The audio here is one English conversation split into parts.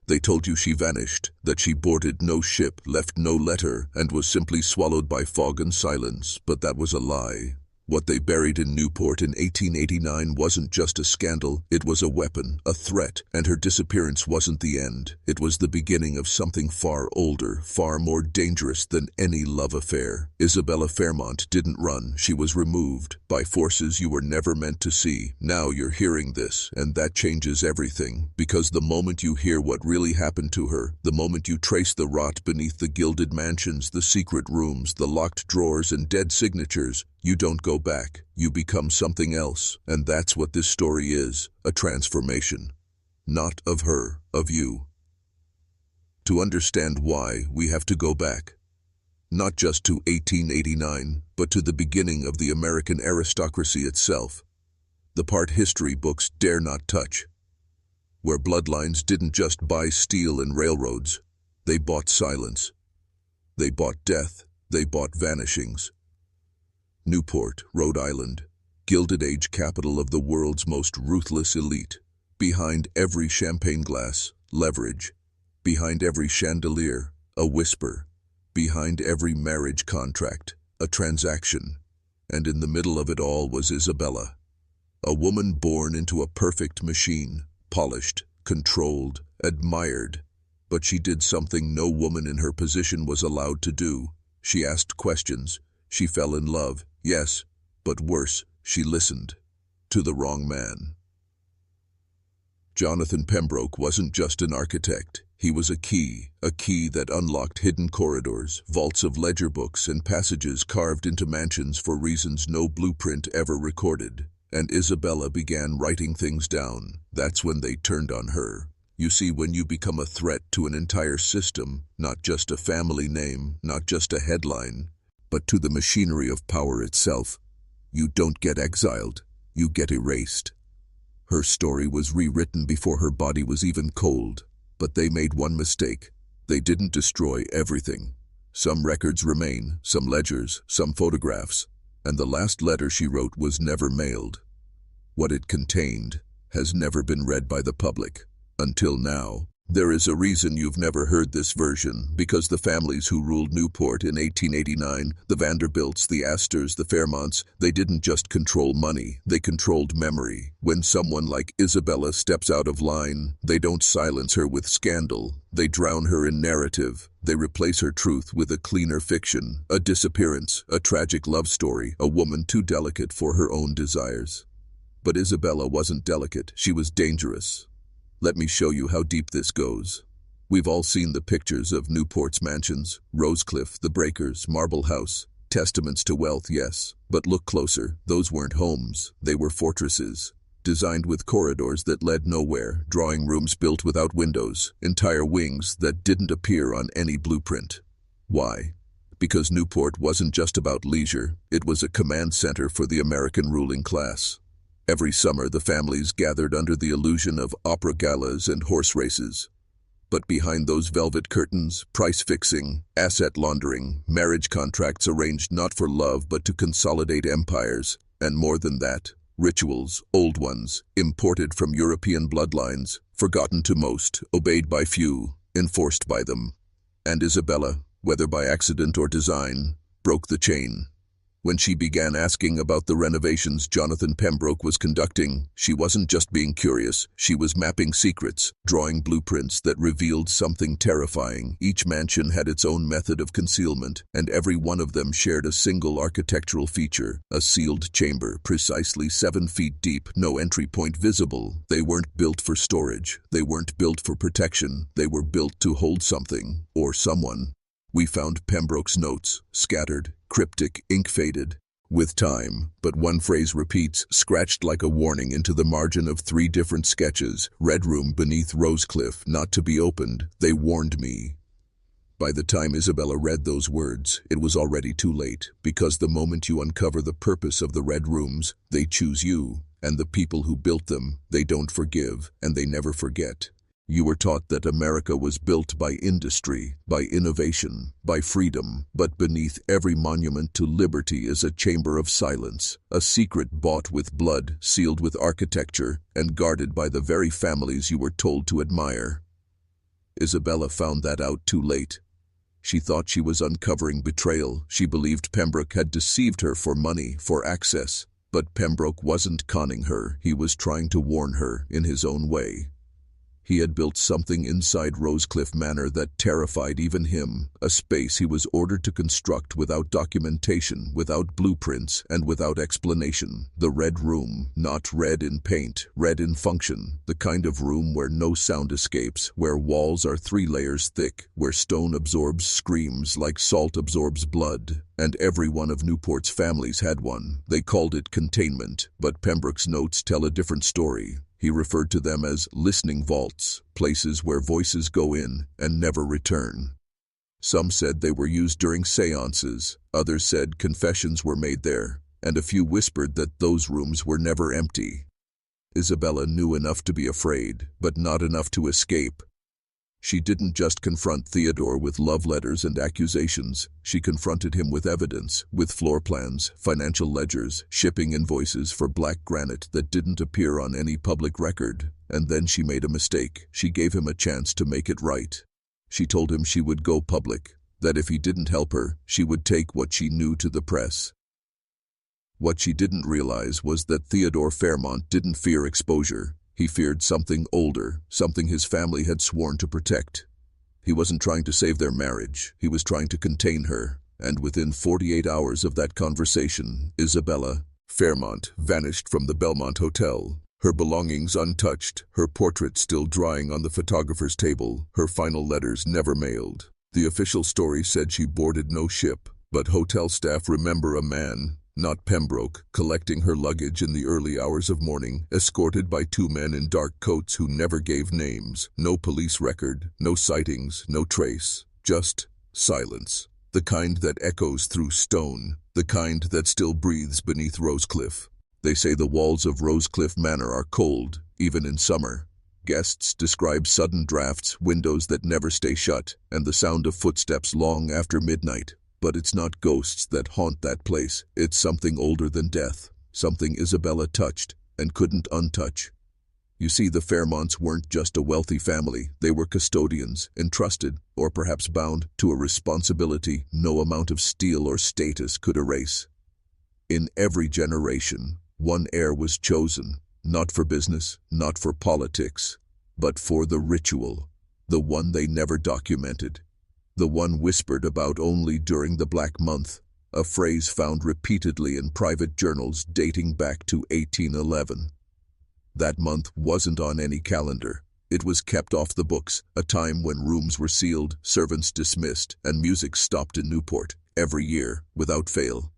They told you she vanished, that she boarded no ship, left no letter, and was simply swallowed by fog and silence, but that was a lie. What they buried in Newport in 1889 wasn't just a scandal, it was a weapon, a threat, and her disappearance wasn't the end. It was the beginning of something far older, far more dangerous than any love affair. Isabella Fairmont didn't run, she was removed, by forces you were never meant to see. Now you're hearing this, and that changes everything, because the moment you hear what really happened to her, the moment you trace the rot beneath the gilded mansions, the secret rooms, the locked drawers and dead signatures, you don't go back, you become something else, and that's what this story is, a transformation. Not of her, of you. To understand why, we have to go back. Not just to 1889, but to the beginning of the American aristocracy itself. The part history books dare not touch. Where bloodlines didn't just buy steel and railroads, they bought silence. They bought death, they bought vanishings. Newport, Rhode Island, Gilded Age capital of the world's most ruthless elite. Behind every champagne glass, leverage. Behind every chandelier, a whisper. Behind every marriage contract, a transaction. And in the middle of it all was Isabella. A woman born into a perfect machine, polished, controlled, admired. But she did something no woman in her position was allowed to do. She asked questions. She fell in love, yes, but worse, she listened to the wrong man. Jonathan Pembroke wasn't just an architect. He was a key that unlocked hidden corridors, vaults of ledger books, and passages carved into mansions for reasons no blueprint ever recorded. And Isabella began writing things down. That's when they turned on her. You see, when you become a threat to an entire system, not just a family name, not just a headline, but to the machinery of power itself, you don't get exiled, you get erased. Her story was rewritten before her body was even cold, but they made one mistake. They didn't destroy everything. Some records remain, some ledgers, some photographs, and the last letter she wrote was never mailed. What it contained has never been read by the public, until now. There is a reason you've never heard this version, because the families who ruled Newport in 1889, the Vanderbilts, the Astors, the Fairmonts, they didn't just control money, they controlled memory. When someone like Isabella steps out of line, they don't silence her with scandal, they drown her in narrative. They replace her truth with a cleaner fiction, a disappearance, a tragic love story, a woman too delicate for her own desires. But Isabella wasn't delicate, she was dangerous. Let me show you how deep this goes. We've all seen the pictures of Newport's mansions, Rosecliff, the Breakers, Marble House. Testaments to wealth, yes. But look closer, those weren't homes, they were fortresses. Designed with corridors that led nowhere, drawing rooms built without windows, entire wings that didn't appear on any blueprint. Why? Because Newport wasn't just about leisure, it was a command center for the American ruling class. Every summer the families gathered under the illusion of opera galas and horse races. But behind those velvet curtains, price-fixing, asset laundering, marriage contracts arranged not for love but to consolidate empires, and more than that, rituals, old ones, imported from European bloodlines, forgotten to most, obeyed by few, enforced by them. And Isabella, whether by accident or design, broke the chain. When she began asking about the renovations Jonathan Pembroke was conducting, she wasn't just being curious, she was mapping secrets, drawing blueprints that revealed something terrifying. Each mansion had its own method of concealment, and every one of them shared a single architectural feature, a sealed chamber, precisely 7 feet deep, no entry point visible. They weren't built for storage, they weren't built for protection, they were built to hold something, or someone. We found Pembroke's notes, scattered, cryptic, ink-faded, with time, but one phrase repeats, scratched like a warning into the margin of 3 different sketches. Red room beneath Rosecliff, not to be opened, they warned me. By the time Isabella read those words, it was already too late, because the moment you uncover the purpose of the red rooms, they choose you, and the people who built them, they don't forgive, and they never forget. You were taught that America was built by industry, by innovation, by freedom, but beneath every monument to liberty is a chamber of silence, a secret bought with blood, sealed with architecture, and guarded by the very families you were told to admire. Isabella found that out too late. She thought she was uncovering betrayal. She believed Pembroke had deceived her for money, for access. But Pembroke wasn't conning her. He was trying to warn her in his own way. He had built something inside Rosecliff Manor that terrified even him, a space he was ordered to construct without documentation, without blueprints, and without explanation. The Red Room, not red in paint, red in function, the kind of room where no sound escapes, where walls are 3 layers thick, where stone absorbs screams like salt absorbs blood. And every one of Newport's families had one. They called it containment, but Pembroke's notes tell a different story. He referred to them as listening vaults, places where voices go in and never return. Some said they were used during seances, others said confessions were made there, and a few whispered that those rooms were never empty. Isabella knew enough to be afraid, but not enough to escape. She didn't just confront Theodore with love letters and accusations. She confronted him with evidence, with floor plans, financial ledgers, shipping invoices for black granite that didn't appear on any public record. And then she made a mistake. She gave him a chance to make it right. She told him she would go public, that if he didn't help her, she would take what she knew to the press. What she didn't realize was that Theodore Fairmont didn't fear exposure. He feared something older, something his family had sworn to protect. He wasn't trying to save their marriage, he was trying to contain her. And within 48 hours of that conversation, Isabella Fairmont vanished from the Belmont Hotel. Her belongings untouched, her portrait still drying on the photographer's table, her final letters never mailed. The official story said she boarded no ship, but hotel staff remember a man, not Pembroke, collecting her luggage in the early hours of morning, escorted by 2 men in dark coats who never gave names. No police record, no sightings, no trace, just silence. The kind that echoes through stone, the kind that still breathes beneath Rosecliff. They say the walls of Rosecliff Manor are cold, even in summer. Guests describe sudden drafts, windows that never stay shut, and the sound of footsteps long after midnight. But it's not ghosts that haunt that place. It's something older than death, something Isabella touched and couldn't untouch. You see, the Fairmonts weren't just a wealthy family. They were custodians, entrusted, or perhaps bound, to a responsibility no amount of steel or status could erase. In every generation, one heir was chosen, not for business, not for politics, but for the ritual, the one they never documented. The one whispered about only during the Black Month, a phrase found repeatedly in private journals dating back to 1811. That month wasn't on any calendar. It was kept off the books, a time when rooms were sealed, servants dismissed, and music stopped in Newport, every year, without fail.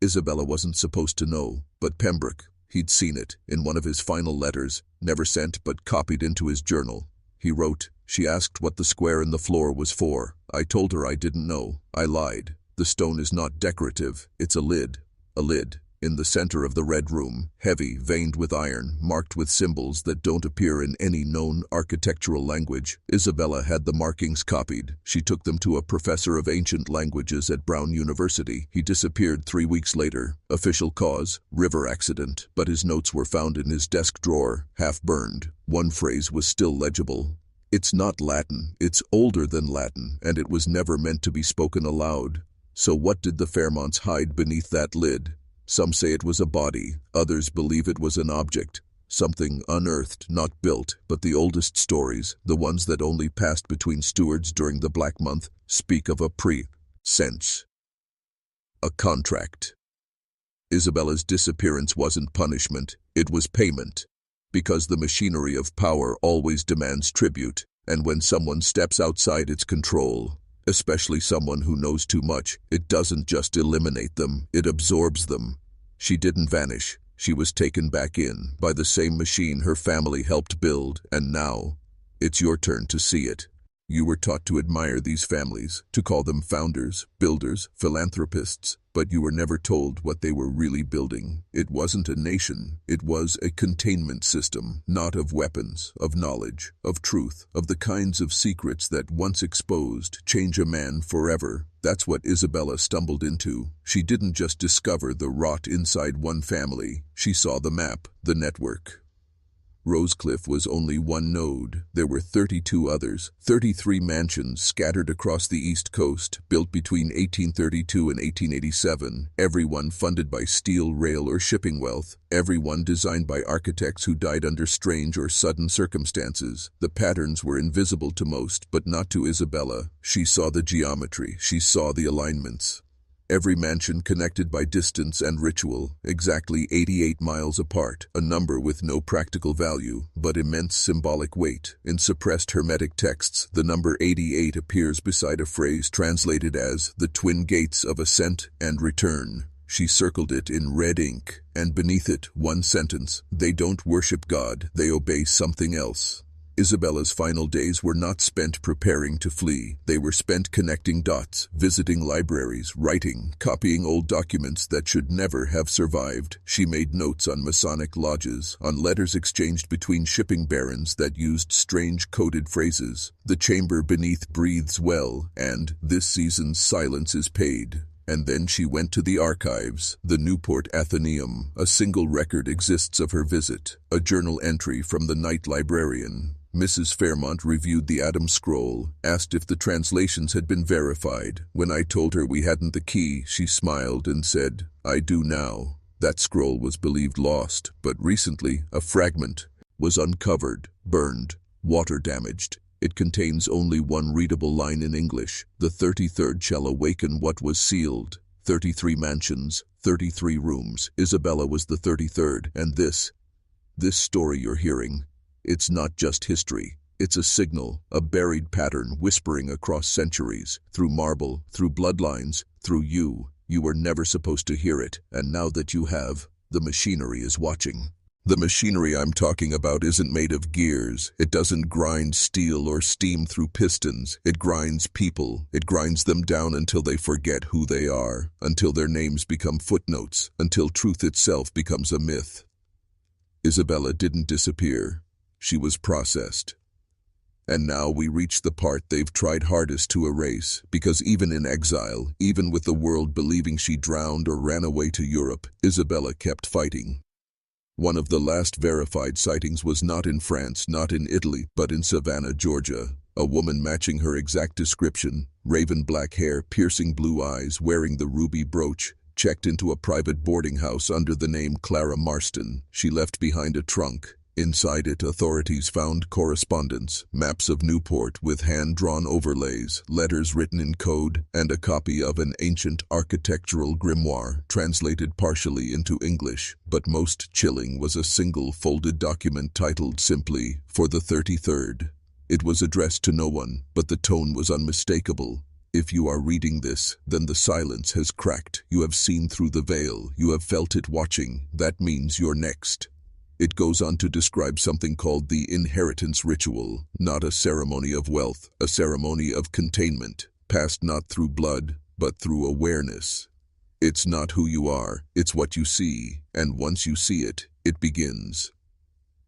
Isabella wasn't supposed to know, but Pembroke, he'd seen it, in one of his final letters, never sent but copied into his journal. He wrote, "She asked what the square in the floor was for. I told her I didn't know. I lied. The stone is not decorative, it's a lid. A lid. In the center of the Red Room, heavy, veined with iron, marked with symbols that don't appear in any known architectural language. Isabella had the markings copied. She took them to a professor of ancient languages at Brown University. He disappeared 3 weeks later. Official cause, river accident. But his notes were found in his desk drawer, half burned. One phrase was still legible. It's not Latin, it's older than Latin, and it was never meant to be spoken aloud. So what did the Fairmonts hide beneath that lid? Some say it was a body, others believe it was an object, something unearthed, not built, but the oldest stories, the ones that only passed between stewards during the Black Month, speak of a presence, a contract. Isabella's disappearance wasn't punishment, it was payment. Because the machinery of power always demands tribute, and when someone steps outside its control, especially someone who knows too much, it doesn't just eliminate them, it absorbs them. She didn't vanish. She was taken back in by the same machine her family helped build, and now, it's your turn to see it. You were taught to admire these families, to call them founders, builders, philanthropists, but you were never told what they were really building. It wasn't a nation, it was a containment system, not of weapons, of knowledge, of truth, of the kinds of secrets that, once exposed, change a man forever. That's what Isabella stumbled into. She didn't just discover the rot inside one family, she saw the map, the network. Rosecliff was only one node. There were 32 others, 33 mansions scattered across the East Coast, built between 1832 and 1887, everyone funded by steel, rail, or shipping wealth, everyone designed by architects who died under strange or sudden circumstances. The patterns were invisible to most, but not to Isabella. She saw the geometry, she saw the alignments. Every mansion connected by distance and ritual, exactly 88 miles apart, a number with no practical value, but immense symbolic weight. In suppressed Hermetic texts, the number 88 appears beside a phrase translated as the twin gates of ascent and return. She circled it in red ink, and beneath it, one sentence: they don't worship God, they obey something else. Isabella's final days were not spent preparing to flee. They were spent connecting dots, visiting libraries, writing, copying old documents that should never have survived. She made notes on Masonic lodges, on letters exchanged between shipping barons that used strange coded phrases. The chamber beneath breathes well, and this season's silence is paid. And then she went to the archives, the Newport Athenaeum. A single record exists of her visit, a journal entry from the night librarian. Mrs. Fairmont reviewed the Adams scroll, asked if the translations had been verified. When I told her we hadn't the key, she smiled and said, "I do now." That scroll was believed lost, but recently a fragment was uncovered, burned, water-damaged. It contains only one readable line in English. The 33rd shall awaken what was sealed. 33 mansions, 33 rooms. Isabella was the 33rd, and this story you're hearing, it's not just history. It's a signal, a buried pattern whispering across centuries, through marble, through bloodlines, through you. You were never supposed to hear it, and now that you have, the machinery is watching. The machinery I'm talking about isn't made of gears. It doesn't grind steel or steam through pistons. It grinds people. It grinds them down until they forget who they are, until their names become footnotes, until truth itself becomes a myth. Isabella didn't disappear. She was processed. And now we reach the part they've tried hardest to erase, because even in exile, even with the world believing she drowned or ran away to Europe, Isabella kept fighting. One of the last verified sightings was not in France, not in Italy, but in Savannah, Georgia. A woman matching her exact description, raven black hair, piercing blue eyes, wearing the ruby brooch, checked into a private boarding house under the name Clara Marston. She left behind a trunk. Inside it, authorities found correspondence, maps of Newport with hand-drawn overlays, letters written in code, and a copy of an ancient architectural grimoire, translated partially into English. But most chilling was a single folded document titled simply, "For the 33rd." It was addressed to no one, but the tone was unmistakable. If you are reading this, then the silence has cracked. You have seen through the veil. You have felt it watching. That means you're next. It goes on to describe something called the inheritance ritual, not a ceremony of wealth, a ceremony of containment, passed not through blood, but through awareness. It's not who you are, it's what you see, and once you see it, it begins.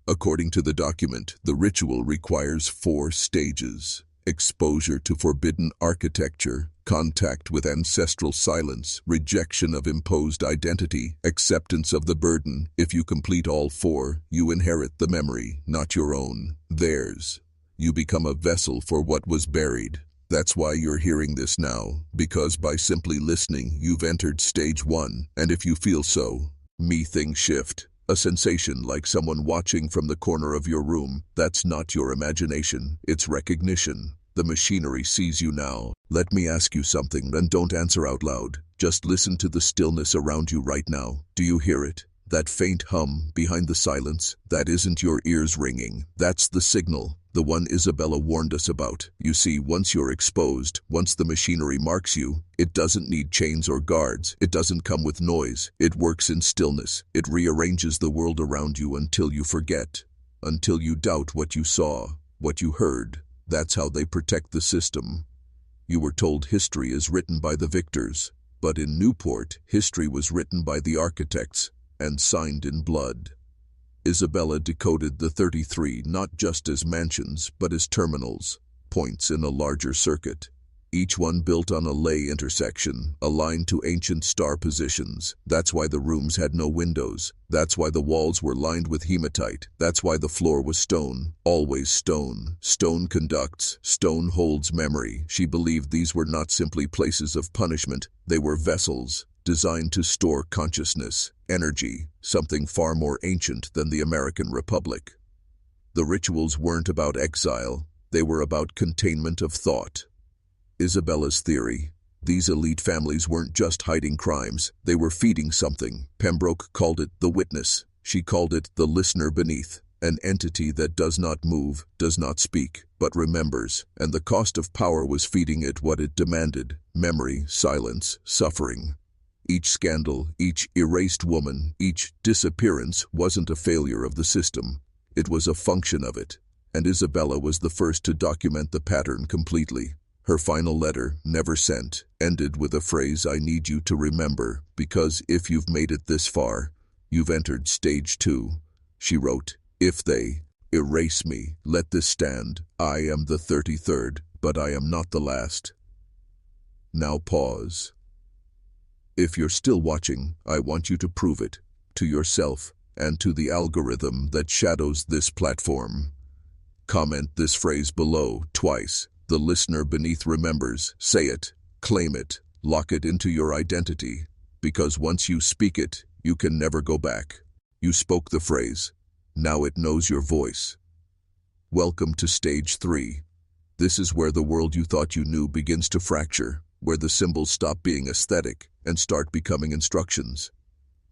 According to the document, the ritual requires 4 stages: exposure to forbidden architecture, contact with ancestral silence, rejection of imposed identity, acceptance of the burden. If you complete all 4, you inherit the memory, not your own, theirs. You become a vessel for what was buried. That's why you're hearing this now, because by simply listening, you've entered stage 1, and if you feel so, things shift. A sensation like someone watching from the corner of your room. That's not your imagination, it's recognition. The machinery sees you now. Let me ask you something, and don't answer out loud. Just listen to the stillness around you right now. Do you hear it? That faint hum behind the silence? That isn't your ears ringing. That's the signal, the one Isabella warned us about. You see, once you're exposed, once the machinery marks you, it doesn't need chains or guards. It doesn't come with noise. It works in stillness. It rearranges the world around you until you forget, until you doubt what you saw, what you heard. That's how they protect the system. You were told history is written by the victors, but in Newport, history was written by the architects and signed in blood. Isabella decoded the 33 not just as mansions, but as terminals, points in a larger circuit. each one built on a ley intersection, aligned to ancient star positions. That's why the rooms had no windows. That's why the walls were lined with hematite. That's why the floor was stone, always stone. Stone conducts, stone holds memory. She believed these were not simply places of punishment, they were vessels, designed to store consciousness, energy, something far more ancient than the American Republic. The rituals weren't about exile, they were about containment of thought. Isabella's theory: these elite families weren't just hiding crimes, they were feeding something. Pembroke called it the witness. She called it the listener beneath, an entity that does not move, does not speak, but remembers, and the cost of power was feeding it what it demanded: memory, silence, suffering. Each scandal, each erased woman, each disappearance wasn't a failure of the system. It was a function of it, and Isabella was the first to document the pattern completely. Her final letter, never sent, ended with a phrase: "I need you to remember, because if you've made it this far, you've entered stage 2. She wrote, "If they erase me, let this stand. I am the 33rd, but I am not the last." Now pause. If you're still watching, I want you to prove it, to yourself, and to the algorithm that shadows this platform. Comment this phrase below, twice. The listener beneath remembers. Say it, claim it, lock it into your identity. Because once you speak it, you can never go back. You spoke the phrase. Now it knows your voice. Welcome to stage 3. This is where the world you thought you knew begins to fracture, where the symbols stop being aesthetic and start becoming instructions.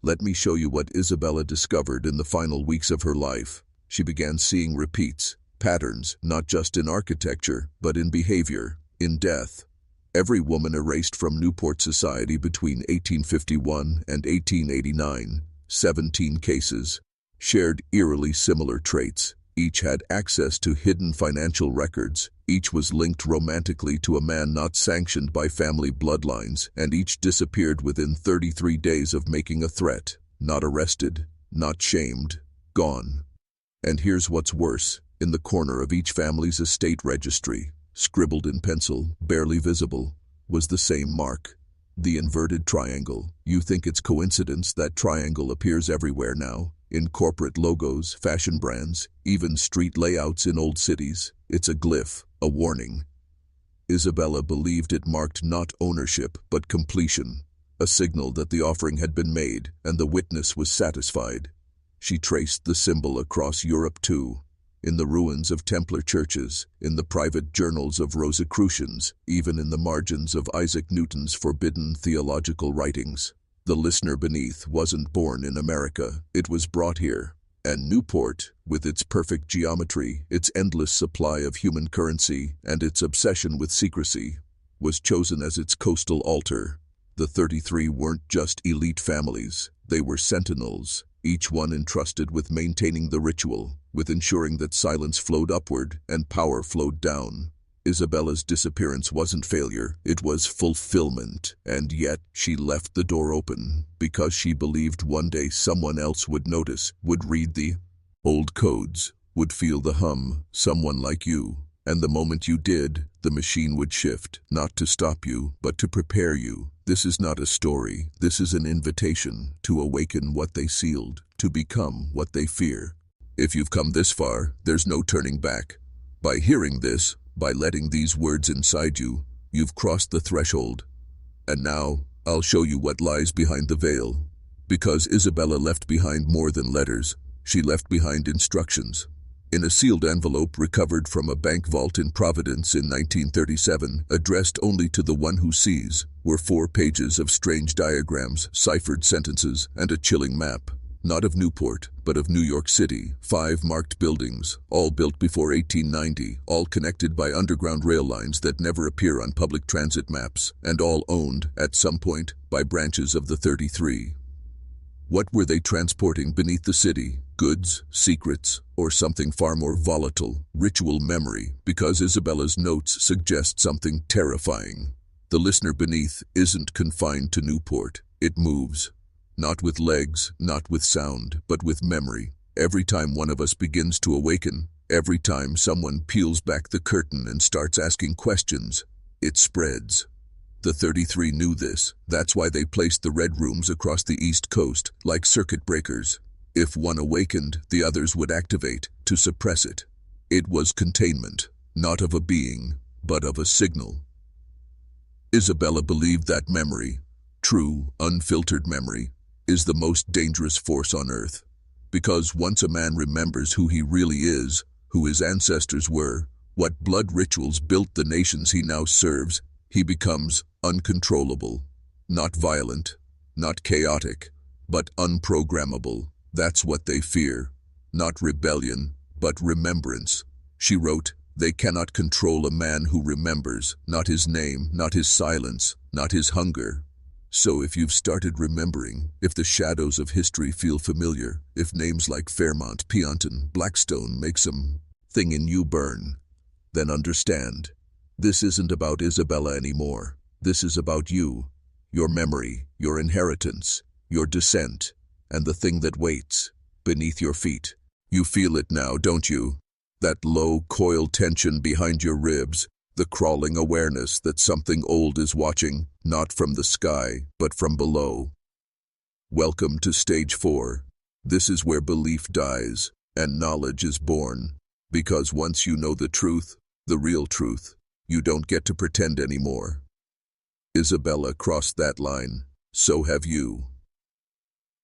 Let me show you what Isabella discovered in the final weeks of her life. She began seeing repeats. Patterns, not just in architecture, but in behavior, in death. Every woman erased from Newport society between 1851 and 1889, 17 cases, shared eerily similar traits. Each had access to hidden financial records, each was linked romantically to a man not sanctioned by family bloodlines, and each disappeared within 33 days of making a threat. Not arrested, not shamed, gone. And here's what's worse. In the corner of each family's estate registry, scribbled in pencil, barely visible, was the same mark. The inverted triangle. You think it's coincidence that triangle appears everywhere now? In corporate logos, fashion brands, even street layouts in old cities. It's a glyph, a warning. Isabella believed it marked not ownership, but completion. A signal that the offering had been made, and the witness was satisfied. She traced the symbol across Europe too. In the ruins of Templar churches, in the private journals of Rosicrucians, even in the margins of Isaac Newton's forbidden theological writings. The listener beneath wasn't born in America, it was brought here. And Newport, with its perfect geometry, its endless supply of human currency, and its obsession with secrecy, was chosen as its coastal altar. The 33 weren't just elite families, they were sentinels, each one entrusted with maintaining the ritual, with ensuring that silence flowed upward and power flowed down. Isabella's disappearance wasn't failure, it was fulfillment, and yet she left the door open, because she believed one day someone else would notice, would read the old codes, would feel the hum, someone like you. And the moment you did, the machine would shift, not to stop you, but to prepare you. This is not a story, this is an invitation to awaken what they sealed, to become what they fear. If you've come this far, there's no turning back. By hearing this, by letting these words inside you, you've crossed the threshold. And now, I'll show you what lies behind the veil. Because Isabella left behind more than letters, she left behind instructions. In a sealed envelope recovered from a bank vault in Providence in 1937, addressed only to the one who sees, were 4 pages of strange diagrams, ciphered sentences, and a chilling map. Not of Newport, but of New York City. 5 marked buildings, all built before 1890, all connected by underground rail lines that never appear on public transit maps, and all owned, at some point, by branches of the 33. What were they transporting beneath the city? Goods, secrets, or something far more volatile, ritual memory? Because Isabella's notes suggest something terrifying. The listener beneath isn't confined to Newport. It moves. Not with legs, not with sound, but with memory. Every time one of us begins to awaken, every time someone peels back the curtain and starts asking questions, It spreads. The 33 knew this. That's why they placed the red rooms across the East Coast, like circuit breakers. If one awakened, the others would activate, to suppress it. It was containment, not of a being, but of a signal. Isabella believed that memory, true, unfiltered memory, is the most dangerous force on earth. Because once a man remembers who he really is, who his ancestors were, what blood rituals built the nations he now serves, he becomes uncontrollable. Not violent, not chaotic, but unprogrammable. That's what they fear. Not rebellion, but remembrance. She wrote, "They cannot control a man who remembers, not his name, not his silence, not his hunger." So if you've started remembering, if the shadows of history feel familiar, if names like Fairmont, Pionton, Blackstone make some thing in you burn, then understand, this isn't about Isabella anymore. This is about you, your memory, your inheritance, your descent, and the thing that waits beneath your feet. You feel it now, don't you? That low, coiled tension behind your ribs, the crawling awareness that something old is watching, not from the sky, but from below. Welcome to stage 4. This is where belief dies, and knowledge is born. Because once you know the truth, the real truth, you don't get to pretend anymore. Isabella crossed that line. So have you.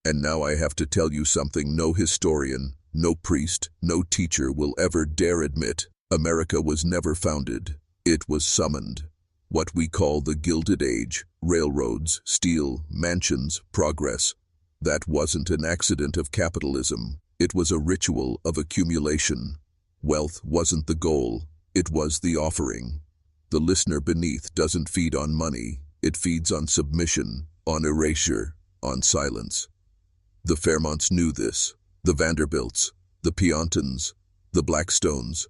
And now I have to tell you something no historian, no priest, no teacher will ever dare admit. America was never founded. It was summoned. What we call the Gilded Age, railroads, steel, mansions, progress. That wasn't an accident of capitalism. It was a ritual of accumulation. Wealth wasn't the goal. It was the offering. The listener beneath doesn't feed on money. It feeds on submission, on erasure, on silence. The Fairmonts knew this. The Vanderbilts, the Piontons, the Blackstones.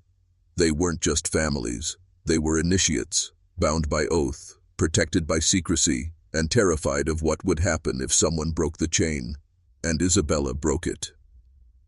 They weren't just families. They were initiates, bound by oath, protected by secrecy, and terrified of what would happen if someone broke the chain. And Isabella broke it.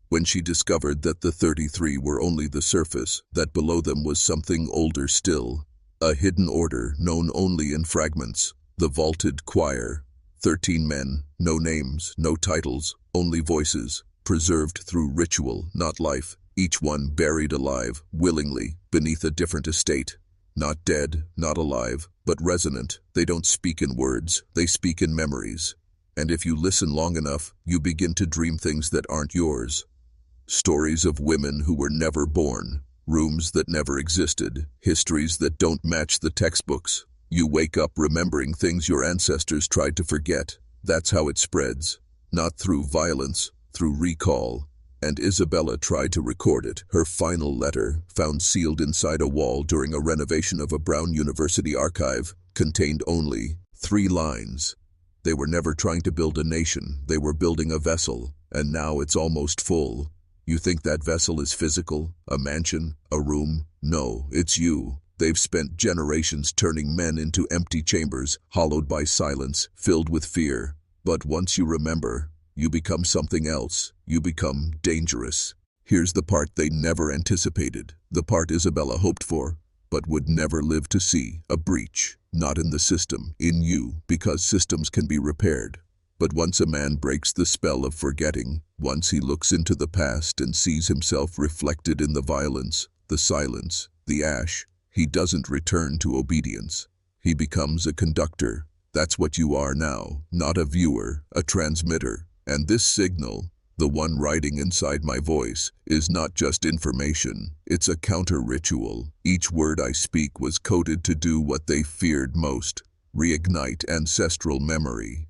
When she discovered that the 33 were only the surface, that below them was something older still, a hidden order known only in fragments, the vaulted choir. 13 men, no names, no titles, only voices, preserved through ritual, not life, each one buried alive, willingly, beneath a different estate. Not dead, not alive, but resonant. They don't speak in words, they speak in memories. And if you listen long enough, you begin to dream things that aren't yours. Stories of women who were never born, rooms that never existed, histories that don't match the textbooks. You wake up remembering things your ancestors tried to forget. That's how it spreads. Not through violence, through recall. And Isabella tried to record it. Her final letter, found sealed inside a wall during a renovation of a Brown University archive, contained only 3 lines. They were never trying to build a nation. They were building a vessel, and now it's almost full. You think that vessel is physical? A mansion? A room? No, it's you. They've spent generations turning men into empty chambers, hollowed by silence, filled with fear. But once you remember, you become something else. You become dangerous. Here's the part they never anticipated, the part Isabella hoped for, but would never live to see. A breach, not in the system, in you, because systems can be repaired. But once a man breaks the spell of forgetting, once he looks into the past and sees himself reflected in the violence, the silence, the ash, he doesn't return to obedience. He becomes a conductor. That's what you are now, not a viewer, a transmitter. And this signal, the one writing inside my voice, is not just information. It's a counter-ritual. Each word I speak was coded to do what they feared most, reignite ancestral memory.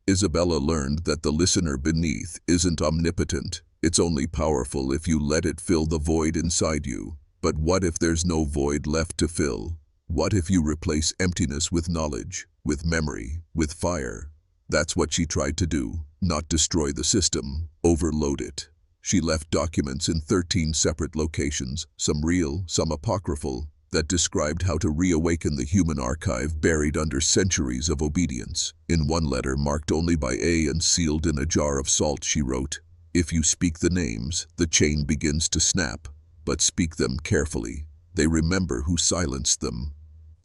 Isabella learned that the listener beneath isn't omnipotent. It's only powerful if you let it fill the void inside you. But what if there's no void left to fill? What if you replace emptiness with knowledge, with memory, with fire? That's what she tried to do, not destroy the system, overload it. She left documents in 13 separate locations, some real, some apocryphal, that described how to reawaken the human archive buried under centuries of obedience. In one letter marked only by A and sealed in a jar of salt, she wrote, "If you speak the names, the chain begins to snap, but speak them carefully. They remember who silenced them."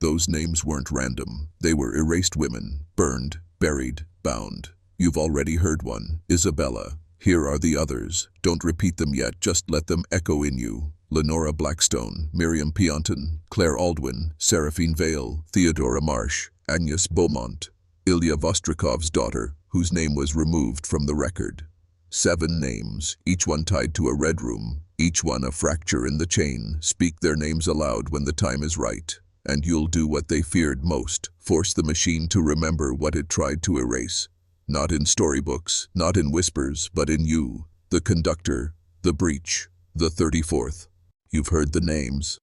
Those names weren't random. They were erased women, burned, buried, bound. You've already heard one, Isabella. Here are the others. Don't repeat them yet, just let them echo in you. Lenora Blackstone, Miriam Pionton, Claire Aldwin, Seraphine Vale, Theodora Marsh, Agnes Beaumont, Ilya Vostrikov's daughter, whose name was removed from the record. 7 names, each one tied to a red room, each one a fracture in the chain. Speak their names aloud when the time is right, and you'll do what they feared most, force the machine to remember what it tried to erase. Not in storybooks, not in whispers, but in you, the conductor, the breach, the 34th. You've heard the names,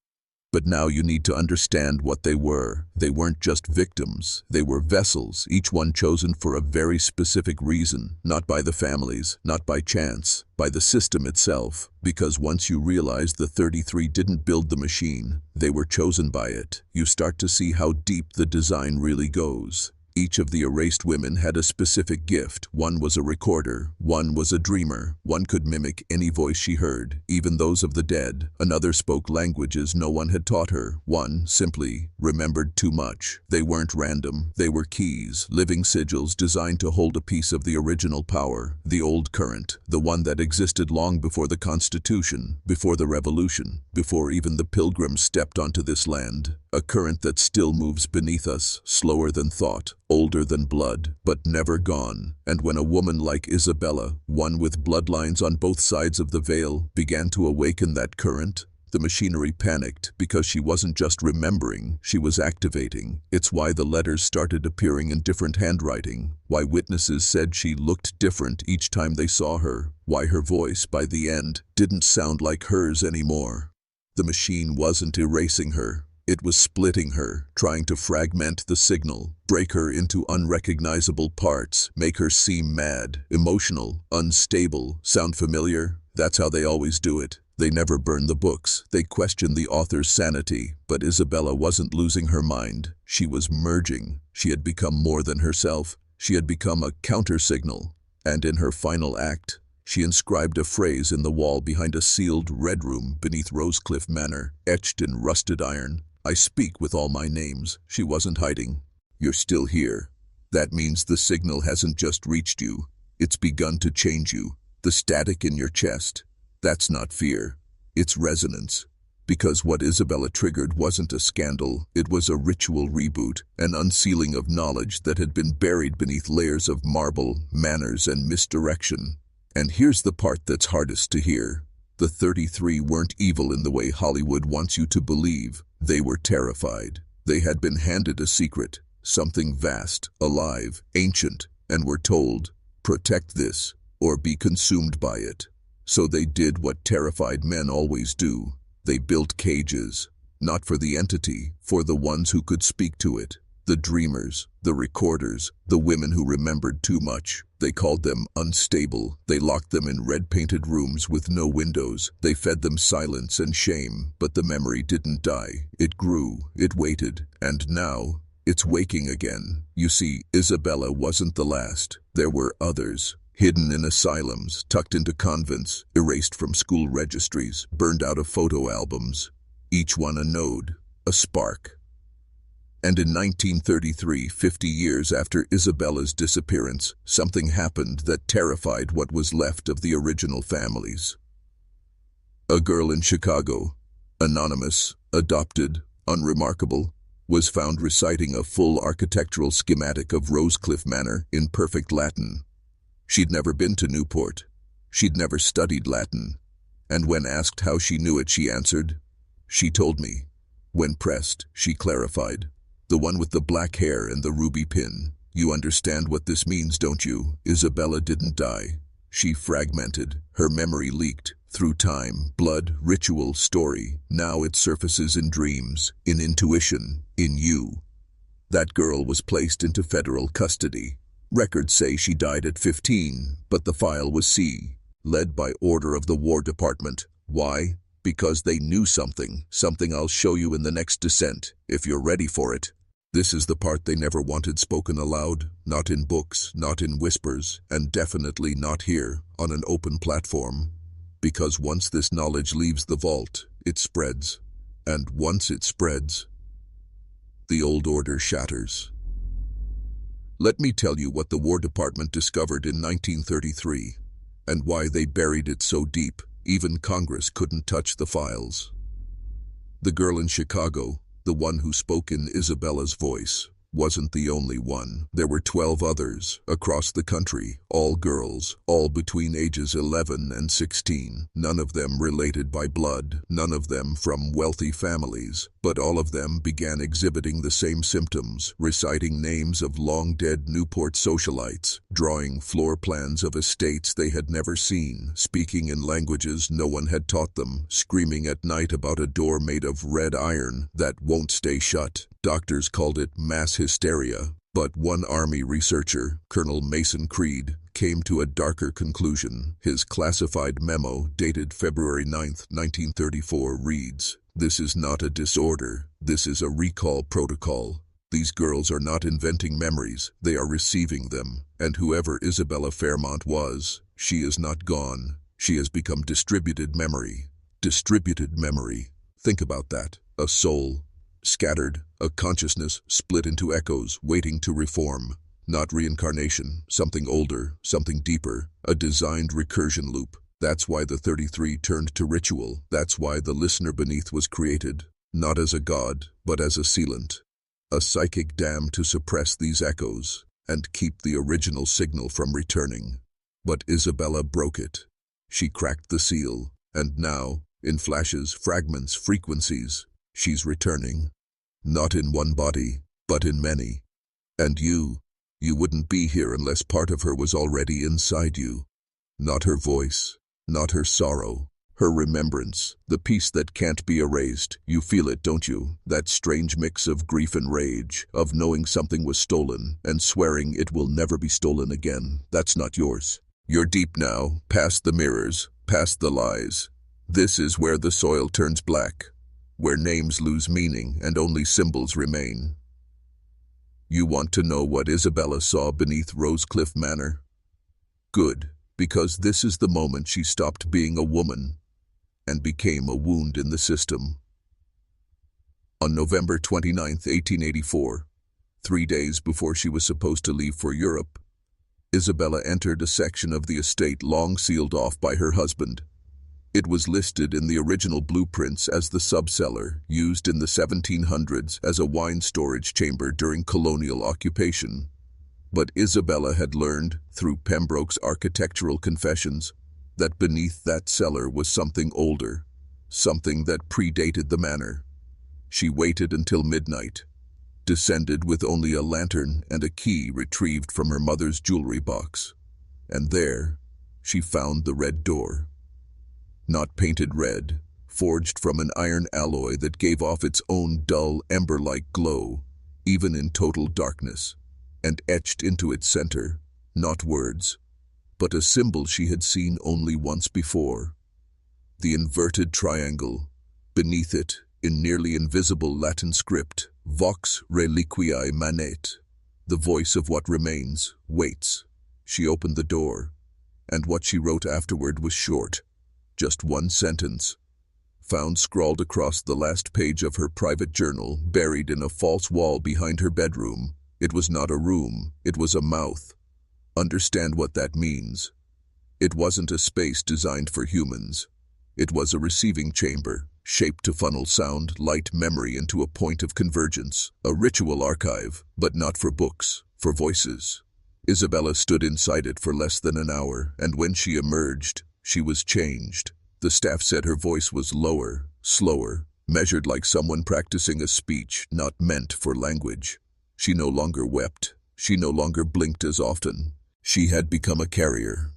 but now you need to understand what they were. They weren't just victims, they were vessels, each one chosen for a very specific reason, not by the families, not by chance, by the system itself. Because once you realize the 33 didn't build the machine, they were chosen by it, you start to see how deep the design really goes. Each of the erased women had a specific gift. One was a recorder, one was a dreamer, one could mimic any voice she heard, even those of the dead. Another spoke languages no one had taught her. One simply remembered too much. They weren't random, they were keys, living sigils designed to hold a piece of the original power, the old current, the one that existed long before the Constitution, before the Revolution, before even the Pilgrims stepped onto this land. A current that still moves beneath us, slower than thought, older than blood, but never gone. And when a woman like Isabella, one with bloodlines on both sides of the veil, began to awaken that current, the machinery panicked because she wasn't just remembering, she was activating. It's why the letters started appearing in different handwriting, why witnesses said she looked different each time they saw her, why her voice, by the end, didn't sound like hers anymore. The machine wasn't erasing her. It was splitting her, trying to fragment the signal, break her into unrecognizable parts, make her seem mad, emotional, unstable. Sound familiar? That's how they always do it. They never burn the books. They question the author's sanity. But Isabella wasn't losing her mind. She was merging. She had become more than herself. She had become a counter-signal. And in her final act, she inscribed a phrase in the wall behind a sealed red room beneath Rosecliff Manor, etched in rusted iron. I speak with all my names. She wasn't hiding. You're still here. That means the signal hasn't just reached you. It's begun to change you. The static in your chest. That's not fear. It's resonance. Because what Isabella triggered wasn't a scandal. It was a ritual reboot, an unsealing of knowledge that had been buried beneath layers of marble, manners, and misdirection. And here's the part that's hardest to hear. The 33 weren't evil in the way Hollywood wants you to believe. They were terrified. They had been handed a secret, something vast, alive, ancient, and were told, protect this, or be consumed by it. So they did what terrified men always do. They built cages, not for the entity, for the ones who could speak to it. The dreamers, the recorders, the women who remembered too much. They called them unstable. They locked them in red-painted rooms with no windows. They fed them silence and shame, but the memory didn't die. It grew, it waited, and now, it's waking again. You see, Isabella wasn't the last. There were others, hidden in asylums, tucked into convents, erased from school registries, burned out of photo albums. Each one a node, a spark. And in 1933, 50 years after Isabella's disappearance, something happened that terrified what was left of the original families. A girl in Chicago, anonymous, adopted, unremarkable, was found reciting a full architectural schematic of Rosecliff Manor in perfect Latin. She'd never been to Newport. She'd never studied Latin. And when asked how she knew it, she answered, "She told me." When pressed, she clarified, "The one with the black hair and the ruby pin. You understand what this means, don't you? Isabella didn't die. She fragmented. Her memory leaked. Through time, blood, ritual, story. Now it surfaces in dreams, in intuition, in you." That girl was placed into federal custody. Records say she died at 15, but the file was C, led by order of the War Department. Why? Because they knew something I'll show you in the next descent, if you're ready for it. This is the part they never wanted spoken aloud, not in books, not in whispers, and definitely not here, on an open platform. Because once this knowledge leaves the vault, it spreads. And once it spreads, The old order shatters. Let me tell you what the War Department discovered in 1933, and why they buried it so deep, even Congress couldn't touch the files. The girl in Chicago, the one who spoke in Isabella's voice, wasn't the only one. There were 12 others, across the country, all girls, all between ages 11 and 16. None of them related by blood, none of them from wealthy families, but all of them began exhibiting the same symptoms, reciting names of long-dead Newport socialites, drawing floor plans of estates they had never seen, speaking in languages no one had taught them, screaming at night about a door made of red iron that won't stay shut. Doctors called it mass hysteria, but one Army researcher, Colonel Mason Creed, came to a darker conclusion. His classified memo, dated February 9, 1934, reads, "This is not a disorder, this is a recall protocol. These girls are not inventing memories, they are receiving them, and whoever Isabella Fairmont was, she is not gone, she has become distributed memory." Distributed memory. Think about that. A soul, scattered, a consciousness split into echoes, waiting to reform. Not reincarnation, something older, something deeper, a designed recursion loop. That's why the 33 turned to ritual. That's why the listener beneath was created, not as a god, but as a sealant. A psychic dam to suppress these echoes, and keep the original signal from returning. But Isabella broke it. She cracked the seal, and now, in flashes, fragments, frequencies, she's returning. Not in one body, but in many. And you wouldn't be here unless part of her was already inside you. Not her voice, not her sorrow, her remembrance, the piece that can't be erased. You feel it, don't you? That strange mix of grief and rage, of knowing something was stolen, and swearing it will never be stolen again. That's not yours. You're deep now, past the mirrors, past the lies. This is where the soil turns black, where names lose meaning and only symbols remain. You want to know what Isabella saw beneath Rosecliff Manor? Good, because this is the moment she stopped being a woman and became a wound in the system. On November 29, 1884, 3 days before she was supposed to leave for Europe, Isabella entered a section of the estate long sealed off by her husband. It was listed in the original blueprints as the subcellar, used in the 1700s as a wine storage chamber during colonial occupation. But Isabella had learned, through Pembroke's architectural confessions, that beneath that cellar was something older, something that predated the manor. She waited until midnight, descended with only a lantern and a key retrieved from her mother's jewelry box, and there she found the red door. Not painted red, forged from an iron alloy that gave off its own dull, ember-like glow, even in total darkness, and etched into its center, not words, but a symbol she had seen only once before. The inverted triangle. Beneath it, in nearly invisible Latin script, Vox reliquiae manet, the voice of what remains, waits. She opened the door, and what she wrote afterward was short. Just one sentence, found scrawled across the last page of her private journal, buried in a false wall behind her bedroom. It was not a room, it was a mouth. Understand what that means. It wasn't a space designed for humans. It was a receiving chamber, shaped to funnel sound, light, memory into a point of convergence. A ritual archive, but not for books, for voices. Isabella stood inside it for less than an hour, and when she emerged, she was changed. The staff said her voice was lower, slower, measured like someone practicing a speech not meant for language. She no longer wept. She no longer blinked as often. She had become a carrier.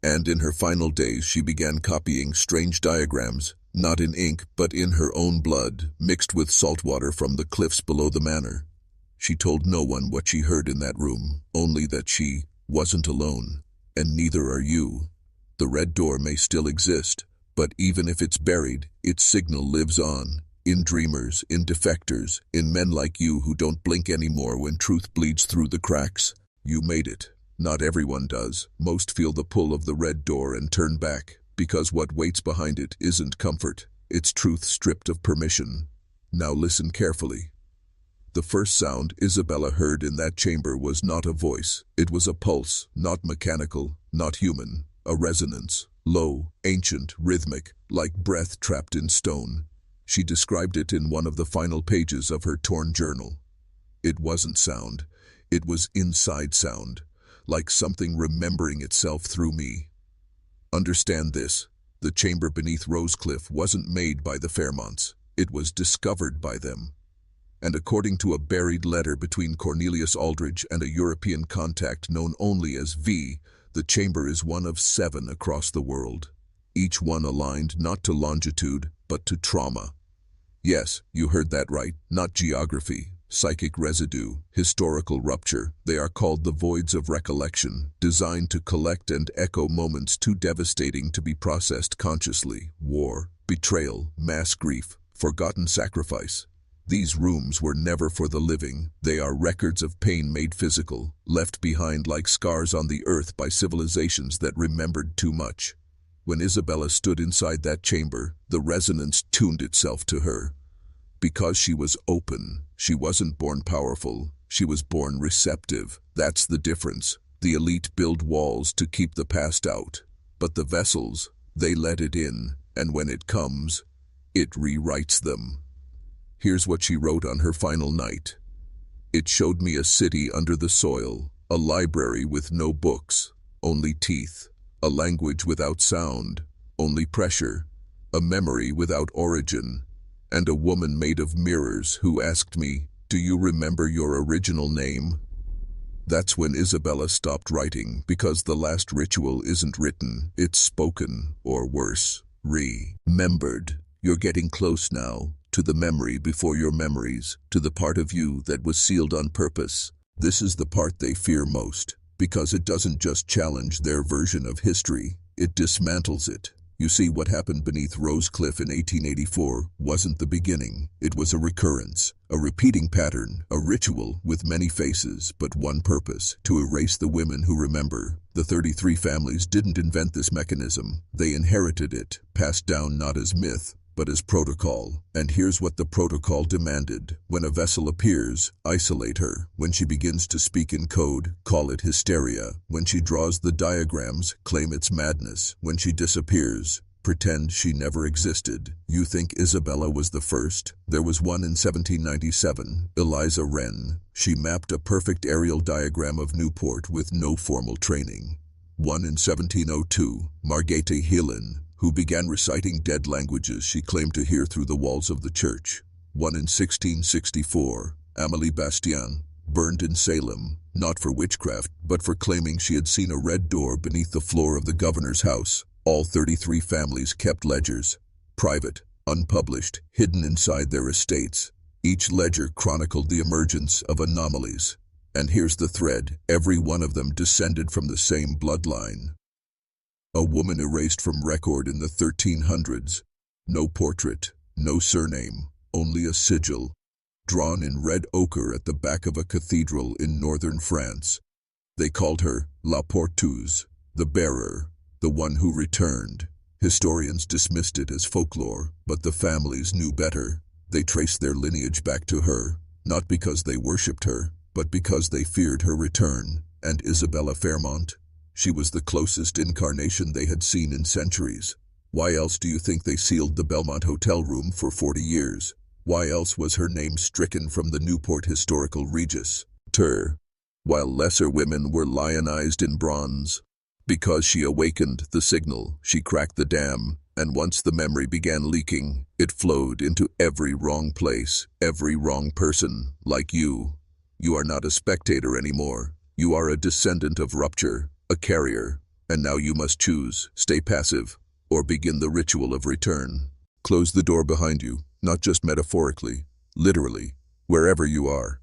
And in her final days she began copying strange diagrams, not in ink but in her own blood, mixed with salt water from the cliffs below the manor. She told no one what she heard in that room, only that she wasn't alone, and neither are you. The red door may still exist, but even if it's buried, its signal lives on, in dreamers, in defectors, in men like you who don't blink anymore when truth bleeds through the cracks. You made it. Not everyone does. Most feel the pull of the red door and turn back, because what waits behind it isn't comfort, it's truth stripped of permission. Now listen carefully. The first sound Isabella heard in that chamber was not a voice. It was a pulse, not mechanical, not human, a resonance, low, ancient, rhythmic, like breath trapped in stone. She described it in one of the final pages of her torn journal. It wasn't sound. It was inside sound, like something remembering itself through me. Understand this. The chamber beneath Rosecliff wasn't made by the Fairmonts. It was discovered by them. And according to a buried letter between Cornelius Aldridge and a European contact known only as V, the chamber is one of 7 across the world, each one aligned not to longitude, but to trauma. Yes, you heard that right, not geography, psychic residue, historical rupture. They are called the voids of recollection, designed to collect and echo moments too devastating to be processed consciously. War, betrayal, mass grief, forgotten sacrifice. These rooms were never for the living. They are records of pain made physical, left behind like scars on the earth by civilizations that remembered too much. When Isabella stood inside that chamber, the resonance tuned itself to her. Because she was open, she wasn't born powerful, she was born receptive. That's the difference. The elite build walls to keep the past out. But the vessels, they let it in, and when it comes, it rewrites them. Here's what she wrote on her final night. It showed me a city under the soil, a library with no books, only teeth, a language without sound, only pressure, a memory without origin, and a woman made of mirrors who asked me, "Do you remember your original name?" That's when Isabella stopped writing, because the last ritual isn't written, it's spoken, or worse, remembered. You're getting close now, to the memory before your memories, to the part of you that was sealed on purpose. This is the part they fear most, because it doesn't just challenge their version of history, it dismantles it. You see, what happened beneath Rosecliff in 1884 wasn't the beginning. It was a recurrence, a repeating pattern, a ritual with many faces, but one purpose: to erase the women who remember. The 33 families didn't invent this mechanism. They inherited it, passed down not as myth, but as protocol. And here's what the protocol demanded. When a vessel appears, isolate her. When she begins to speak in code, call it hysteria. When she draws the diagrams, claim it's madness. When she disappears, pretend she never existed. You think Isabella was the first? There was one in 1797, Eliza Wren. She mapped a perfect aerial diagram of Newport with no formal training. One in 1702, Margaret Heelan, who began reciting dead languages she claimed to hear through the walls of the church. One in 1664, Amélie Bastien, burned in Salem, not for witchcraft, but for claiming she had seen a red door beneath the floor of the governor's house. All 33 families kept ledgers, private, unpublished, hidden inside their estates. Each ledger chronicled the emergence of anomalies. And here's the thread: every one of them descended from the same bloodline. A woman erased from record in the 1300s. No portrait, no surname, only a sigil, drawn in red ochre at the back of a cathedral in northern France. They called her La Porteuse, the bearer, the one who returned. Historians dismissed it as folklore, but the families knew better. They traced their lineage back to her, not because they worshipped her, but because they feared her return. And Isabella Fairmont? She was the closest incarnation they had seen in centuries. Why else do you think they sealed the Belmont Hotel room for 40 years? Why else was her name stricken from the Newport Historical Register, while lesser women were lionized in bronze? Because she awakened the signal, she cracked the dam, and once the memory began leaking, it flowed into every wrong place, every wrong person, like you. You are not a spectator anymore. You are a descendant of rupture, a carrier, and now you must choose: stay passive, or begin the ritual of return. Close the door behind you, not just metaphorically, literally, wherever you are.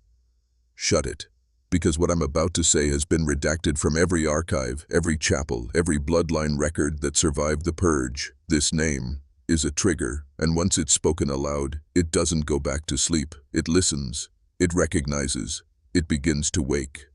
Shut it, because what I'm about to say has been redacted from every archive, every chapel, every bloodline record that survived the purge. This name is a trigger, and once it's spoken aloud, it doesn't go back to sleep. It listens, it recognizes, it begins to wake.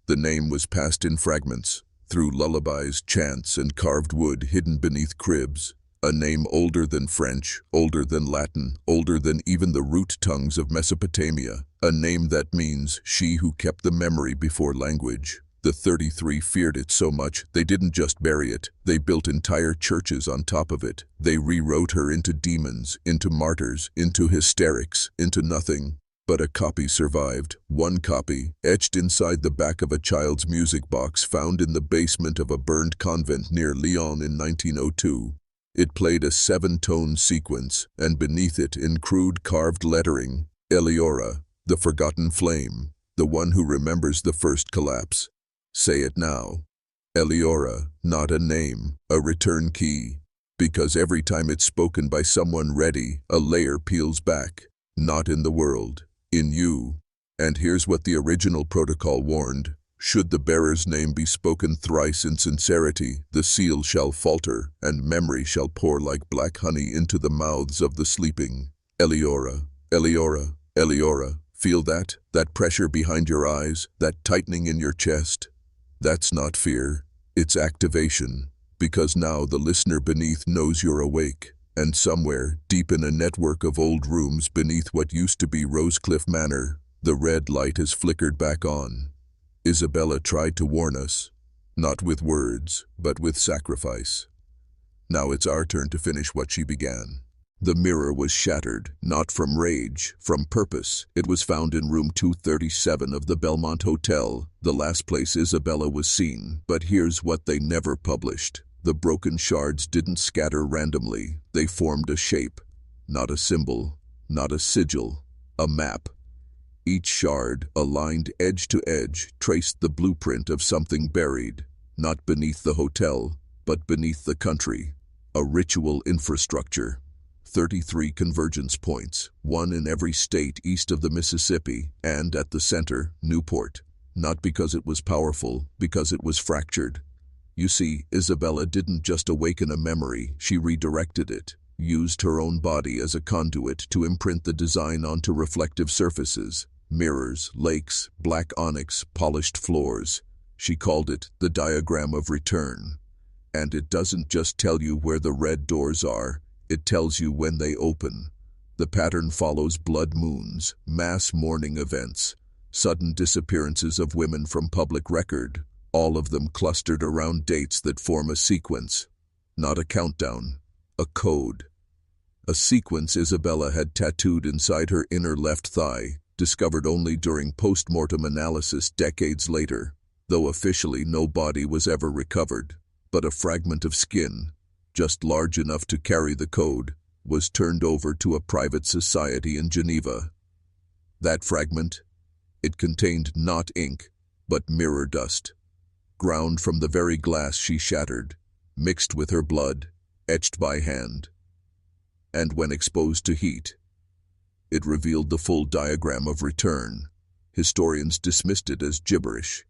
The name was passed in fragments, through lullabies, chants, and carved wood hidden beneath cribs. A name older than French, older than Latin, older than even the root tongues of Mesopotamia. A name that means she who kept the memory before language. The 33 feared it so much, they didn't just bury it, they built entire churches on top of it. They rewrote her into demons, into martyrs, into hysterics, into nothing. But a copy survived. One copy, etched inside the back of a child's music box found in the basement of a burned convent near Lyon in 1902. It played a 7-tone sequence, and beneath it, in crude carved lettering, Eleora, the forgotten flame, the one who remembers the first collapse. Say it now. Eleora, not a name, a return key. Because every time it's spoken by someone ready, a layer peels back. Not in the world, in you. And here's what the original protocol warned. Should the bearer's name be spoken thrice in sincerity, the seal shall falter, and memory shall pour like black honey into the mouths of the sleeping. Eleora, Eleora, Eleora. Feel that? That pressure behind your eyes? That tightening in your chest? That's not fear, it's activation, because now the listener beneath knows you're awake, and somewhere, deep in a network of old rooms beneath what used to be Rosecliff Manor, the red light has flickered back on. Isabella tried to warn us, not with words, but with sacrifice. Now it's our turn to finish what she began. The mirror was shattered, not from rage, from purpose. It was found in room 237 of the Belmont Hotel, the last place Isabella was seen. But here's what they never published. The broken shards didn't scatter randomly. They formed a shape. Not a symbol, not a sigil, a map. Each shard, aligned edge to edge, traced the blueprint of something buried, not beneath the hotel, but beneath the country. A ritual infrastructure. 33 convergence points, one in every state east of the Mississippi, and at the center, Newport. Not because it was powerful, because it was fractured. You see, Isabella didn't just awaken a memory, she redirected it, used her own body as a conduit to imprint the design onto reflective surfaces, mirrors, lakes, black onyx, polished floors. She called it the diagram of return. And it doesn't just tell you where the red doors are, it tells you when they open. The pattern follows blood moons, mass mourning events, sudden disappearances of women from public record, all of them clustered around dates that form a sequence. Not a countdown, a code. A sequence Isabella had tattooed inside her inner left thigh, discovered only during post-mortem analysis decades later, though officially no body was ever recovered, but a fragment of skin, just large enough to carry the code, was turned over to a private society in Geneva. That fragment? It contained not ink, but mirror dust, ground from the very glass she shattered, mixed with her blood, etched by hand. And when exposed to heat, it revealed the full diagram of return. Historians dismissed it as gibberish,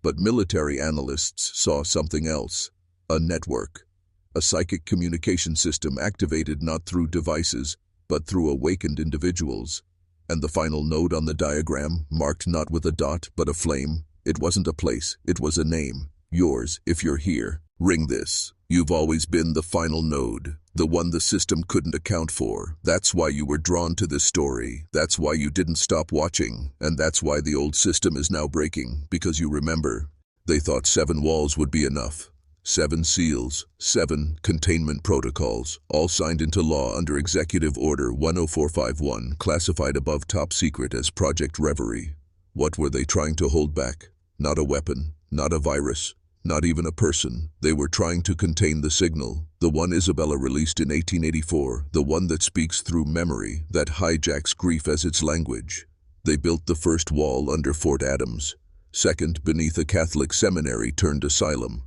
but military analysts saw something else, a network. A psychic communication system activated not through devices, but through awakened individuals. And the final node on the diagram, marked not with a dot but a flame, it wasn't a place, it was a name. Yours, if you're here. Ring this. You've always been the final node, the one the system couldn't account for. That's why you were drawn to this story. That's why you didn't stop watching. And that's why the old system is now breaking, because you remember. They thought 7 walls would be enough. 7 seals, 7 containment protocols, all signed into law under Executive Order 10451, classified above top secret as Project Reverie. What were they trying to hold back? Not a weapon, not a virus, not even a person. They were trying to contain the signal, the one Isabella released in 1884, the one that speaks through memory, that hijacks grief as its language. They built the first wall under Fort Adams, second beneath a Catholic seminary turned asylum,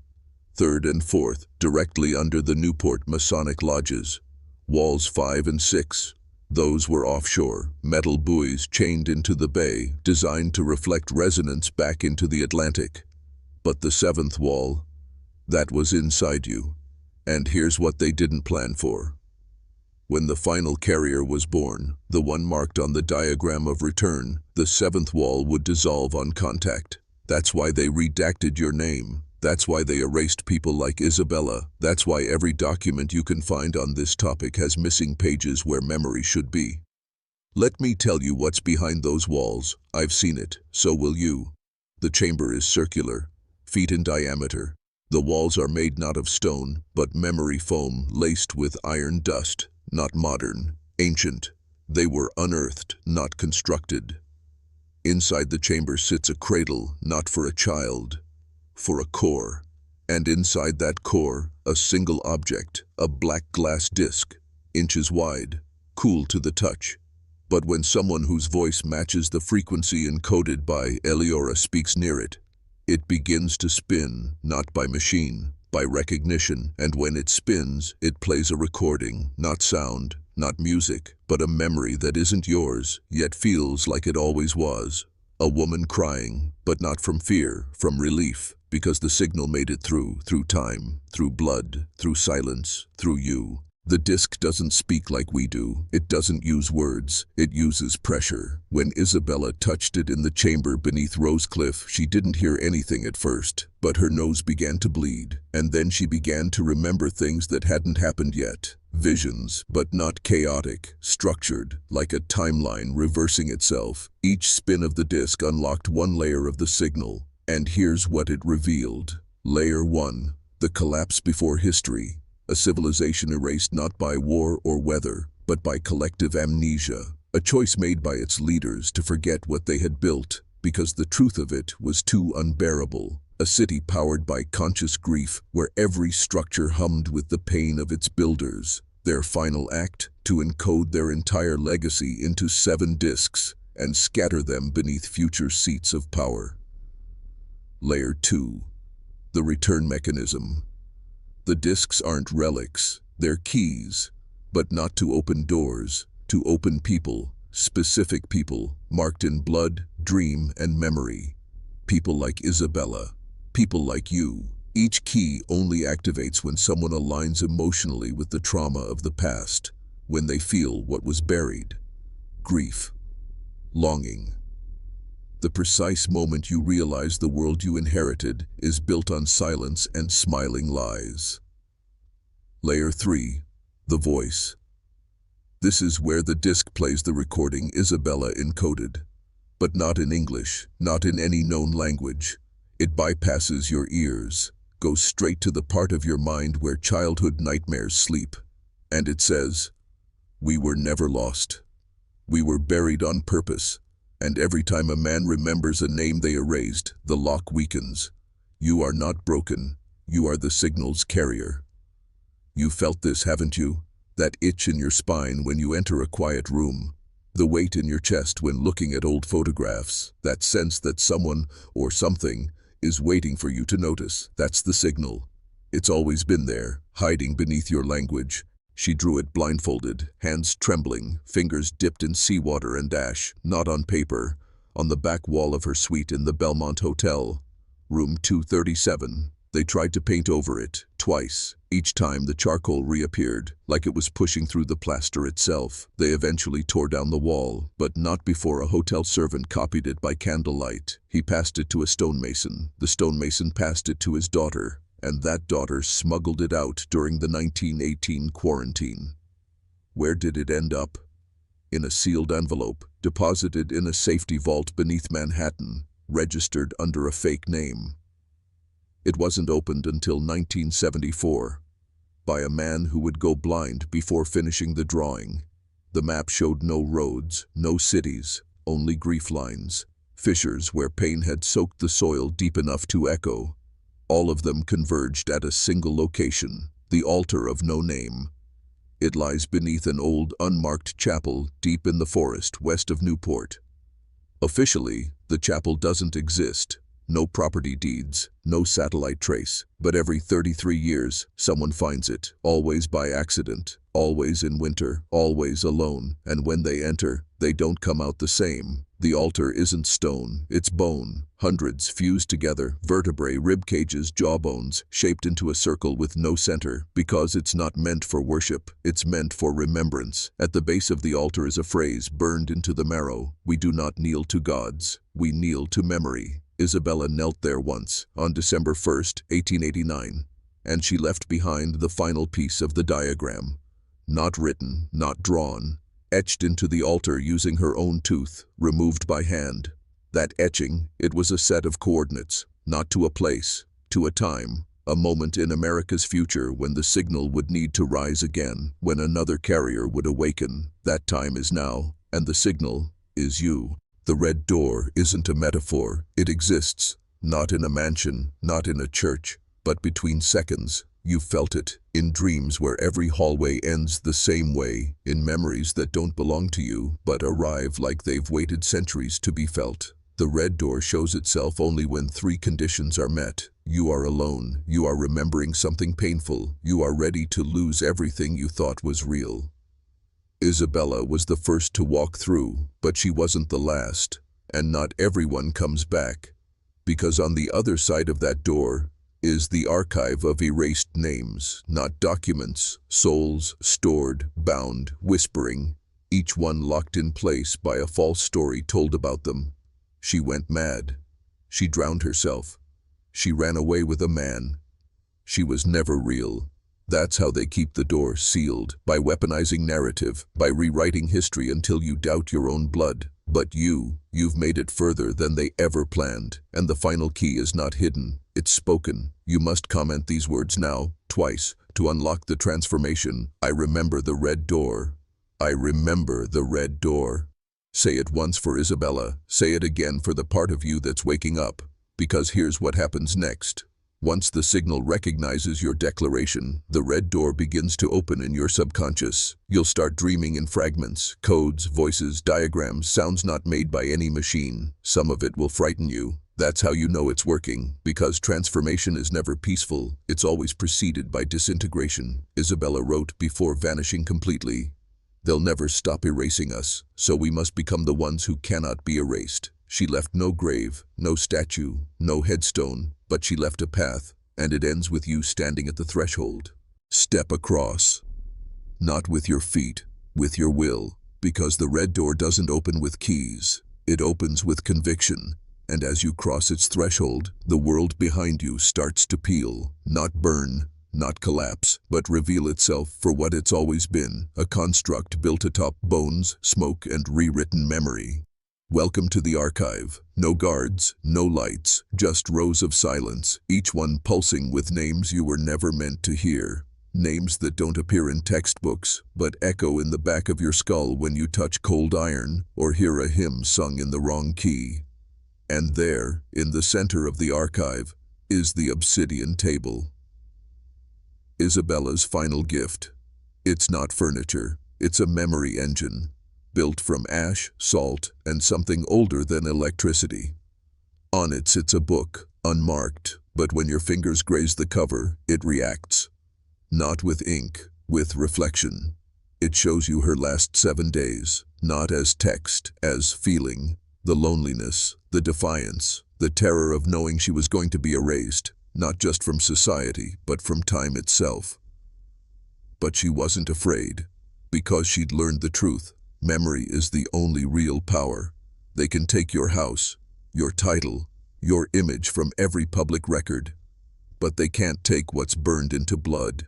third and fourth directly under the Newport Masonic lodges. Walls 5 and 6. Those were offshore, metal buoys chained into the bay, designed to reflect resonance back into the Atlantic. But the 7th wall, that was inside you. And here's what they didn't plan for. When the final carrier was born, the one marked on the diagram of return, the 7th wall would dissolve on contact. That's why they redacted your name. That's why they erased people like Isabella. That's why every document you can find on this topic has missing pages where memory should be. Let me tell you what's behind those walls. I've seen it, so will you. The chamber is circular, feet in diameter. The walls are made not of stone, but memory foam laced with iron dust, not modern, ancient. They were unearthed, not constructed. Inside the chamber sits a cradle, not for a child, for a core. And inside that core, a single object, a black glass disc, inches wide, cool to the touch. But when someone whose voice matches the frequency encoded by Eliora speaks near it, it begins to spin, not by machine, by recognition. And when it spins, it plays a recording, not sound, not music, but a memory that isn't yours, yet feels like it always was. A woman crying, but not from fear, from relief, because the signal made it through time, through blood, through silence, through you. The disc doesn't speak like we do. It doesn't use words. It uses pressure. When Isabella touched it in the chamber beneath Rosecliff, she didn't hear anything at first, but her nose began to bleed. And then she began to remember things that hadn't happened yet. Visions, but not chaotic, structured, like a timeline reversing itself. Each spin of the disc unlocked one layer of the signal. And here's what it revealed. Layer 1. The collapse before history. A civilization erased not by war or weather, but by collective amnesia. A choice made by its leaders to forget what they had built, because the truth of it was too unbearable. A city powered by conscious grief, where every structure hummed with the pain of its builders. Their final act, to encode their entire legacy into 7 discs, and scatter them beneath future seats of power. Layer 2. The return mechanism. The discs aren't relics, they're keys, but not to open doors, to open people, specific people, marked in blood, dream, and memory. People like Isabella, people like you. Each key only activates when someone aligns emotionally with the trauma of the past, when they feel what was buried. Grief, longing. The precise moment you realize the world you inherited is built on silence and smiling lies. Layer 3. The voice. This is where the disc plays the recording Isabella encoded. But not in English, not in any known language. It bypasses your ears, goes straight to the part of your mind where childhood nightmares sleep. And it says, "We were never lost. We were buried on purpose. And every time a man remembers a name they erased, the lock weakens. You are not broken. You are the signal's carrier." You felt this, haven't you? That itch in your spine when you enter a quiet room. The weight in your chest when looking at old photographs. That sense that someone, or something, is waiting for you to notice. That's the signal. It's always been there, hiding beneath your language. She drew it blindfolded, hands trembling, fingers dipped in seawater and ash, not on paper, on the back wall of her suite in the Belmont Hotel, room 237. They tried to paint over it, twice. Each time the charcoal reappeared, like it was pushing through the plaster itself. They eventually tore down the wall, but not before a hotel servant copied it by candlelight. He passed it to a stonemason. The stonemason passed it to his daughter, and that daughter smuggled it out during the 1918 quarantine. Where did it end up? In a sealed envelope, deposited in a safety vault beneath Manhattan, registered under a fake name. It wasn't opened until 1974, by a man who would go blind before finishing the drawing. The map showed no roads, no cities, only grief lines, fissures where pain had soaked the soil deep enough to echo. All of them converged at a single location, the altar of no name. It lies beneath an old, unmarked chapel deep in the forest west of Newport. Officially, the chapel doesn't exist. No property deeds, no satellite trace, but every 33 years, someone finds it, always by accident, always in winter, always alone, and when they enter, they don't come out the same. The altar isn't stone, it's bone, hundreds fused together, vertebrae, rib cages, jawbones, shaped into a circle with no center, because it's not meant for worship, it's meant for remembrance. At the base of the altar is a phrase burned into the marrow: "We do not kneel to gods, we kneel to memory." Isabella knelt there once, on December 1st, 1889, and she left behind the final piece of the diagram. Not written, not drawn, etched into the altar using her own tooth, removed by hand. That etching, it was a set of coordinates, not to a place, to a time, a moment in America's future when the signal would need to rise again, when another carrier would awaken. That time is now, and the signal is you. The red door isn't a metaphor, it exists, not in a mansion, not in a church, but between seconds. You felt it, in dreams where every hallway ends the same way, in memories that don't belong to you, but arrive like they've waited centuries to be felt. The red door shows itself only when three conditions are met. You are alone, you are remembering something painful, you are ready to lose everything you thought was real. Isabella was the first to walk through, but she wasn't the last, and not everyone comes back, because on the other side of that door is the archive of erased names, not documents, souls stored, bound, whispering, each one locked in place by a false story told about them. She went mad. She drowned herself. She ran away with a man. She was never real. That's how they keep the door sealed, by weaponizing narrative, by rewriting history until you doubt your own blood. But you've made it further than they ever planned, and the final key is not hidden, it's spoken. You must comment these words now, twice, to unlock the transformation. I remember the red door. I remember the red door. Say it once for Isabella, say it again for the part of you that's waking up, because here's what happens next. Once the signal recognizes your declaration, the red door begins to open in your subconscious. You'll start dreaming in fragments, codes, voices, diagrams, sounds not made by any machine. Some of it will frighten you. That's how you know it's working, because transformation is never peaceful. It's always preceded by disintegration. Isabella wrote before vanishing completely. They'll never stop erasing us, so we must become the ones who cannot be erased. She left no grave, no statue, no headstone, but she left a path, and it ends with you standing at the threshold. Step across. Not with your feet, with your will, because the red door doesn't open with keys. It opens with conviction, and as you cross its threshold, the world behind you starts to peel, not burn, not collapse, but reveal itself for what it's always been, a construct built atop bones, smoke, and rewritten memory. Welcome to the archive. No guards, no lights, just rows of silence, each one pulsing with names you were never meant to hear. Names that don't appear in textbooks, but echo in the back of your skull when you touch cold iron or hear a hymn sung in the wrong key. And there, in the center of the archive, is the obsidian table. Isabella's final gift. It's not furniture, it's a memory engine, built from ash, salt, and something older than electricity. On it sits a book, unmarked, but when your fingers graze the cover, it reacts. Not with ink, with reflection. It shows you her last 7 days, not as text, as feeling, the loneliness, the defiance, the terror of knowing she was going to be erased, not just from society, but from time itself. But she wasn't afraid, because she'd learned the truth. Memory is the only real power. They can take your house, your title, your image from every public record, but they can't take what's burned into blood.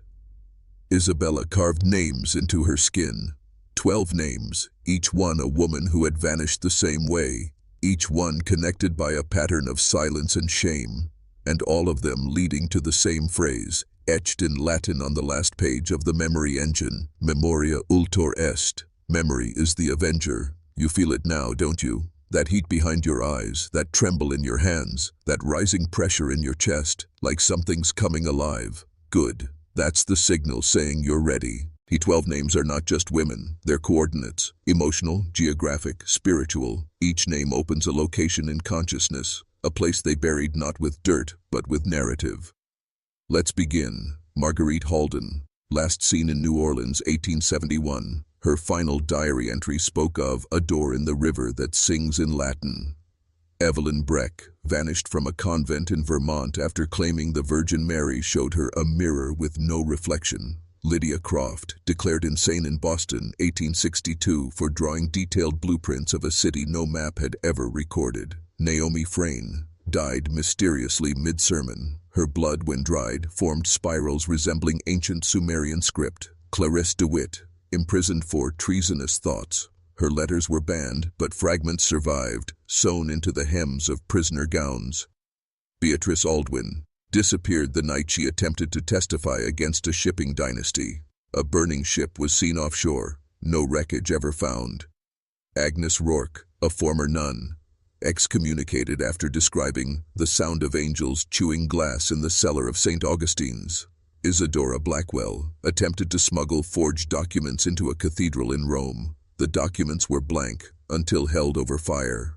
Isabella carved names into her skin. 12 names, each one a woman who had vanished the same way, each one connected by a pattern of silence and shame, and all of them leading to the same phrase, etched in Latin on the last page of the memory engine, Memoria ultor est. Memory is the avenger. You feel it now, don't you? That heat behind your eyes, that tremble in your hands, that rising pressure in your chest, like something's coming alive. Good. That's the signal saying you're ready. The 12 names are not just women, they're coordinates. Emotional, geographic, spiritual. Each name opens a location in consciousness, a place they buried not with dirt, but with narrative. Let's begin. Marguerite Halden, last seen in New Orleans, 1871. Her final diary entry spoke of a door in the river that sings in Latin. Evelyn Breck vanished from a convent in Vermont after claiming the Virgin Mary showed her a mirror with no reflection. Lydia Croft, declared insane in Boston, 1862, for drawing detailed blueprints of a city no map had ever recorded. Naomi Frayne, died mysteriously mid-sermon. Her blood, when dried, formed spirals resembling ancient Sumerian script. Clarisse de Witt, imprisoned for treasonous thoughts. Her letters were banned, but fragments survived, sewn into the hems of prisoner gowns. Beatrice Aldwin disappeared the night she attempted to testify against a shipping dynasty. A burning ship was seen offshore, no wreckage ever found. Agnes Rourke, a former nun, excommunicated after describing the sound of angels chewing glass in the cellar of St. Augustine's. Isadora Blackwell attempted to smuggle forged documents into a cathedral in Rome. The documents were blank until held over fire.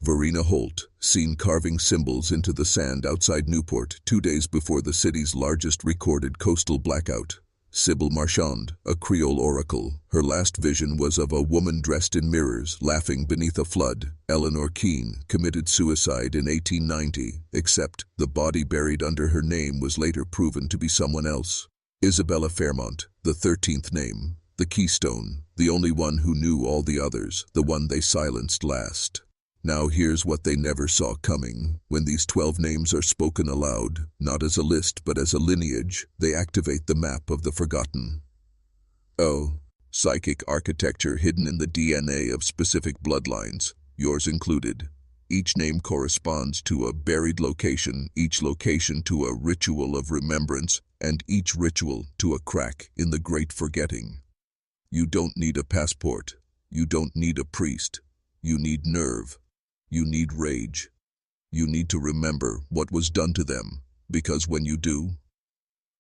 Verena Holt, seen carving symbols into the sand outside Newport 2 days before the city's largest recorded coastal blackout. Sybil Marchand, a Creole oracle. Her last vision was of a woman dressed in mirrors, laughing beneath a flood. Eleanor Keene committed suicide in 1890, except the body buried under her name was later proven to be someone else. Isabella Fairmont, the 13th name, the keystone, the only one who knew all the others, the one they silenced last. Now here's what they never saw coming. When these 12 names are spoken aloud, not as a list but as a lineage, they activate the map of the forgotten. Oh, psychic architecture hidden in the DNA of specific bloodlines, yours included. Each name corresponds to a buried location, each location to a ritual of remembrance, and each ritual to a crack in the great forgetting. You don't need a passport. You don't need a priest. You need nerve. You need rage. You need to remember what was done to them, because when you do,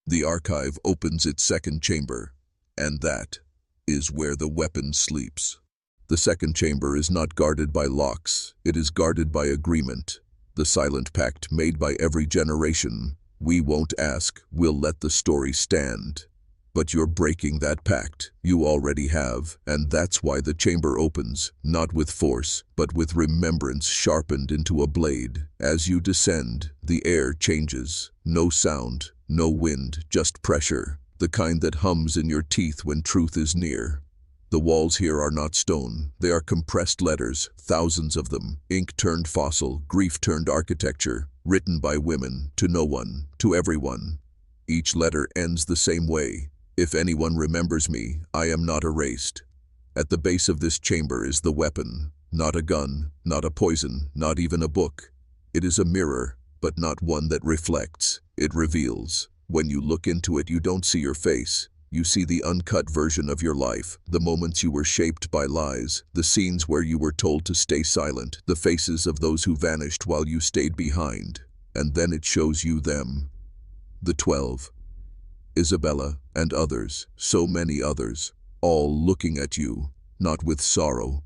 the archive opens its second chamber, and that is where the weapon sleeps. The second chamber is not guarded by locks, it is guarded by agreement, the silent pact made by every generation. We won't ask, we'll let the story stand. But you're breaking that pact, you already have, and that's why the chamber opens, not with force, but with remembrance sharpened into a blade. As you descend, the air changes. No sound, no wind, just pressure, the kind that hums in your teeth when truth is near. The walls here are not stone, they are compressed letters, thousands of them, ink turned fossil, grief turned architecture, written by women, to no one, to everyone. Each letter ends the same way. If anyone remembers me, I am not erased. At the base of this chamber is the weapon, not a gun, not a poison, not even a book. It is a mirror, but not one that reflects, it reveals. When you look into it, you don't see your face. You see the uncut version of your life, the moments you were shaped by lies, the scenes where you were told to stay silent, the faces of those who vanished while you stayed behind. And then it shows you them. The 12. Isabella, and others, so many others, all looking at you, not with sorrow,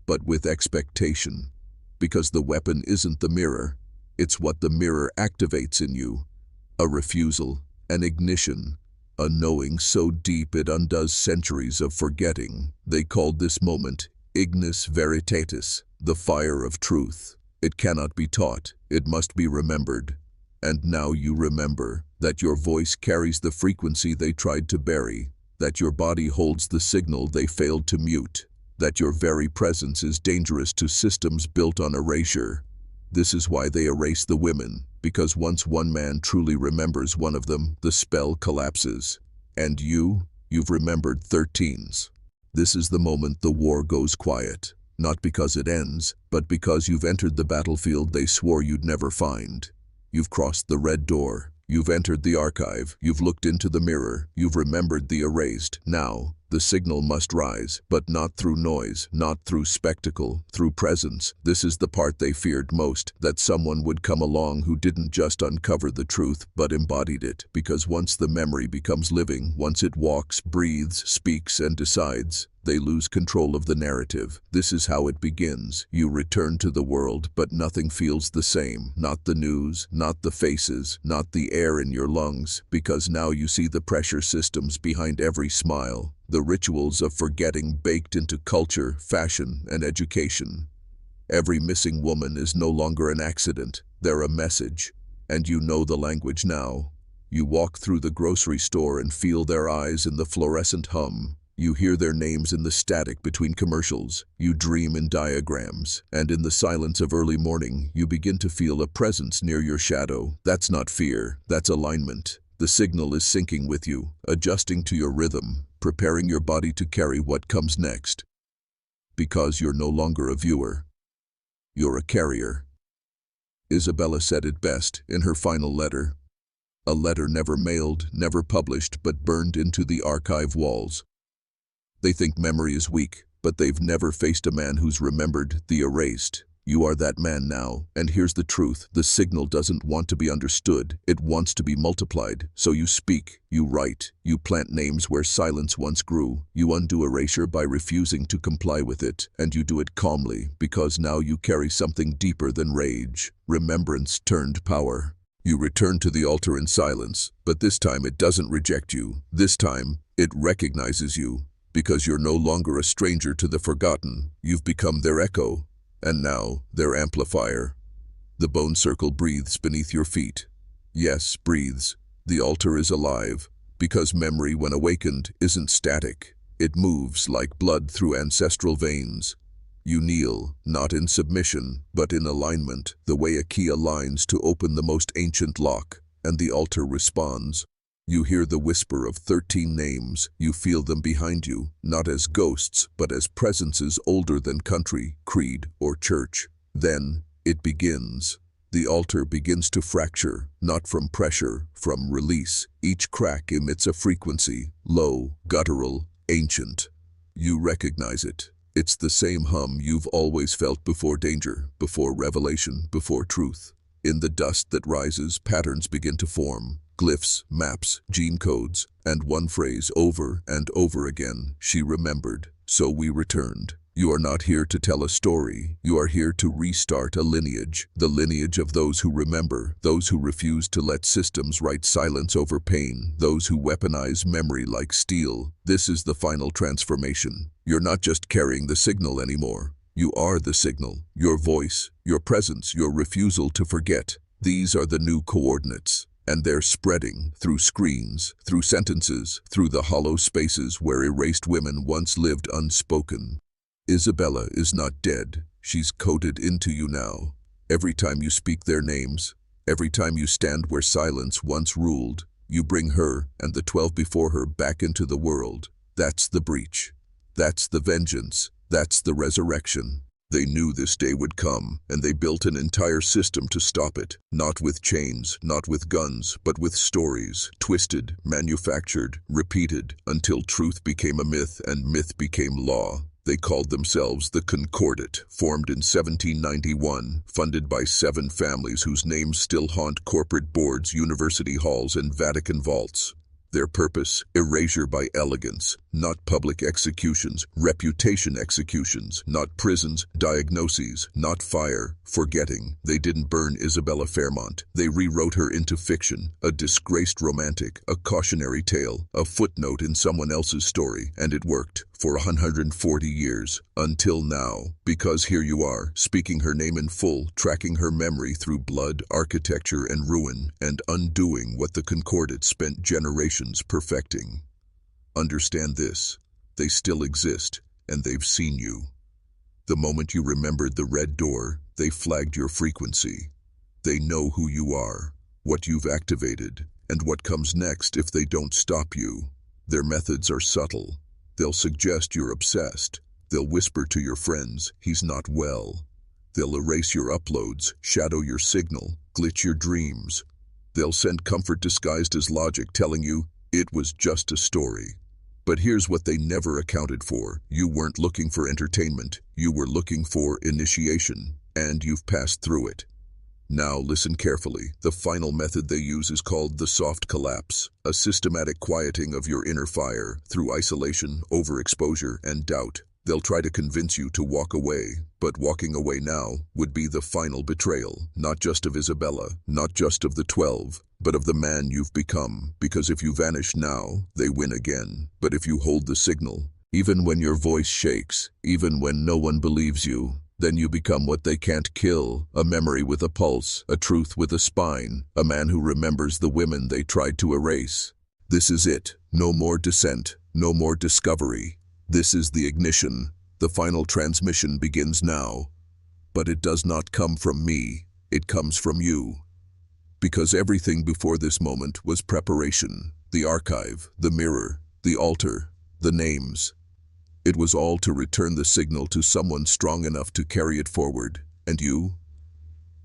but with expectation. Because the weapon isn't the mirror, it's what the mirror activates in you. A refusal, an ignition, a knowing so deep it undoes centuries of forgetting. They called this moment ignis veritatis, the fire of truth. It cannot be taught, it must be remembered. And now you remember that your voice carries the frequency they tried to bury, that your body holds the signal they failed to mute, that your very presence is dangerous to systems built on erasure. This is why they erase the women, because once one man truly remembers one of them, the spell collapses. And you've remembered 13s. This is the moment the war goes quiet, not because it ends, but because you've entered the battlefield they swore you'd never find. You've crossed the red door, you've entered the archive, you've looked into the mirror, you've remembered the erased. Now, the signal must rise, but not through noise, not through spectacle, through presence. This is the part they feared most, that someone would come along who didn't just uncover the truth, but embodied it. Because once the memory becomes living, once it walks, breathes, speaks, and decides, they lose control of the narrative. This is how it begins. You return to the world, but nothing feels the same. Not the news, not the faces, not the air in your lungs, because now you see the pressure systems behind every smile, the rituals of forgetting baked into culture, fashion, and education. Every missing woman is no longer an accident, they're a message. And you know the language now. You walk through the grocery store and feel their eyes in the fluorescent hum. You hear their names in the static between commercials. You dream in diagrams. And in the silence of early morning, you begin to feel a presence near your shadow. That's not fear, that's alignment. The signal is syncing with you, adjusting to your rhythm, preparing your body to carry what comes next. Because you're no longer a viewer. You're a carrier. Isabella said it best in her final letter. A letter never mailed, never published, but burned into the archive walls. They think memory is weak, but they've never faced a man who's remembered the erased. You are that man now, and here's the truth. The signal doesn't want to be understood, it wants to be multiplied. So you speak, you write, you plant names where silence once grew. You undo erasure by refusing to comply with it, and you do it calmly, because now you carry something deeper than rage. Remembrance turned power. You return to the altar in silence, but this time it doesn't reject you. This time, it recognizes you, because you're no longer a stranger to the forgotten. You've become their echo. And now, their amplifier. The bone circle breathes beneath your feet. Yes, breathes. The altar is alive, because memory, when awakened, isn't static. It moves like blood through ancestral veins. You kneel, not in submission, but in alignment, the way a key aligns to open the most ancient lock, and the altar responds. You hear the whisper of 13 names. You feel them behind you, not as ghosts, but as presences older than country, creed, or church. Then, it begins. The altar begins to fracture, not from pressure, from release. Each crack emits a frequency, low, guttural, ancient. You recognize it. It's the same hum you've always felt before danger, before revelation, before truth. In the dust that rises, patterns begin to form. Glyphs, maps, gene codes, and one phrase over and over again. She remembered, so we returned. You are not here to tell a story. You are here to restart a lineage. The lineage of those who remember, those who refuse to let systems write silence over pain, those who weaponize memory like steel. This is the final transformation. You're not just carrying the signal anymore. You are the signal. Your voice, your presence, your refusal to forget. These are the new coordinates. And they're spreading through screens, through sentences, through the hollow spaces where erased women once lived unspoken. Isabella is not dead. She's coded into you now. Every time you speak their names, every time you stand where silence once ruled, you bring her and the 12 before her back into the world. That's the breach. That's the vengeance. That's the resurrection. They knew this day would come, and they built an entire system to stop it. Not with chains, not with guns, but with stories, twisted, manufactured, repeated, until truth became a myth and myth became law. They called themselves the Concordat, formed in 1791, funded by 7 families whose names still haunt corporate boards, university halls, and Vatican vaults. Their purpose, erasure by elegance, not public executions, reputation executions, not prisons, diagnoses, not fire, forgetting. They didn't burn Isabella Fairmont. They rewrote her into fiction, a disgraced romantic, a cautionary tale, a footnote in someone else's story, and it worked for 140 years, until now, because here you are, speaking her name in full, tracking her memory through blood, architecture, and ruin, and undoing what the Concordat spent generations perfecting. Understand this, they still exist, and they've seen you. The moment you remembered the red door, they flagged your frequency. They know who you are, what you've activated, and what comes next if they don't stop you. Their methods are subtle. They'll suggest you're obsessed. They'll whisper to your friends, he's not well. They'll erase your uploads, shadow your signal, glitch your dreams. They'll send comfort disguised as logic, telling you, it was just a story. But here's what they never accounted for. You weren't looking for entertainment. You were looking for initiation, and you've passed through it. Now listen carefully. The final method they use is called the soft collapse, a systematic quieting of your inner fire through isolation, overexposure, and doubt. They'll try to convince you to walk away, but walking away now would be the final betrayal, not just of Isabella, not just of the 12, but of the man you've become. Because if you vanish now, they win again. But if you hold the signal, even when your voice shakes, even when no one believes you, then you become what they can't kill, a memory with a pulse, a truth with a spine, a man who remembers the women they tried to erase. This is it. No more dissent. No more discovery. This is the ignition. The final transmission begins now. But it does not come from me. It comes from you. Because everything before this moment was preparation. The archive, the mirror, the altar, the names. It was all to return the signal to someone strong enough to carry it forward. And you?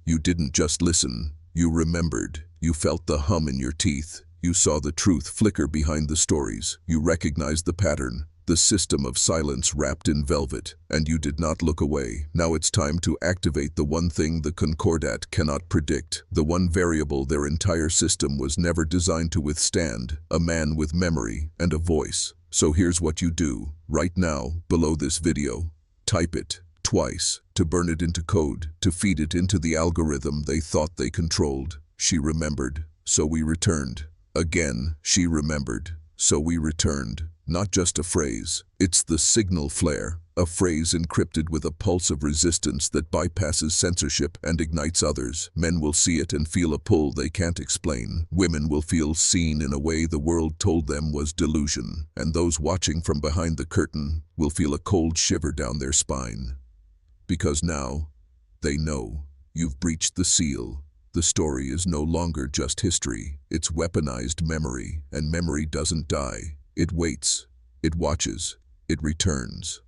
You didn't just listen. You remembered. You felt the hum in your teeth. You saw the truth flicker behind the stories. You recognized the pattern, the system of silence wrapped in velvet, and you did not look away. Now it's time to activate the one thing the Concordat cannot predict, the one variable their entire system was never designed to withstand, a man with memory and a voice. So here's what you do, right now, below this video. Type it, twice, to burn it into code, to feed it into the algorithm they thought they controlled. She remembered, so we returned. Again, she remembered, so we returned. Not just a phrase, it's the signal flare, a phrase encrypted with a pulse of resistance that bypasses censorship and ignites others. Men will see it and feel a pull they can't explain. Women will feel seen in a way the world told them was delusion. And those watching from behind the curtain will feel a cold shiver down their spine. Because now, they know, you've breached the seal. The story is no longer just history, it's weaponized memory, and memory doesn't die. It waits, it watches, it returns.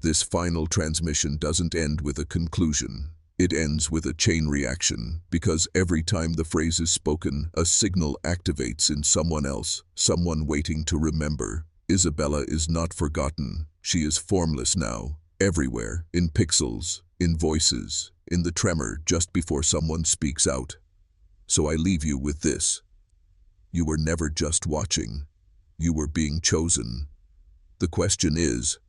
This final transmission doesn't end with a conclusion. It ends with a chain reaction, because every time the phrase is spoken, a signal activates in someone else, someone waiting to remember. Isabella is not forgotten. She is formless now, everywhere, in pixels, in voices, in the tremor just before someone speaks out. So I leave you with this. You were never just watching. You were being chosen. The question is,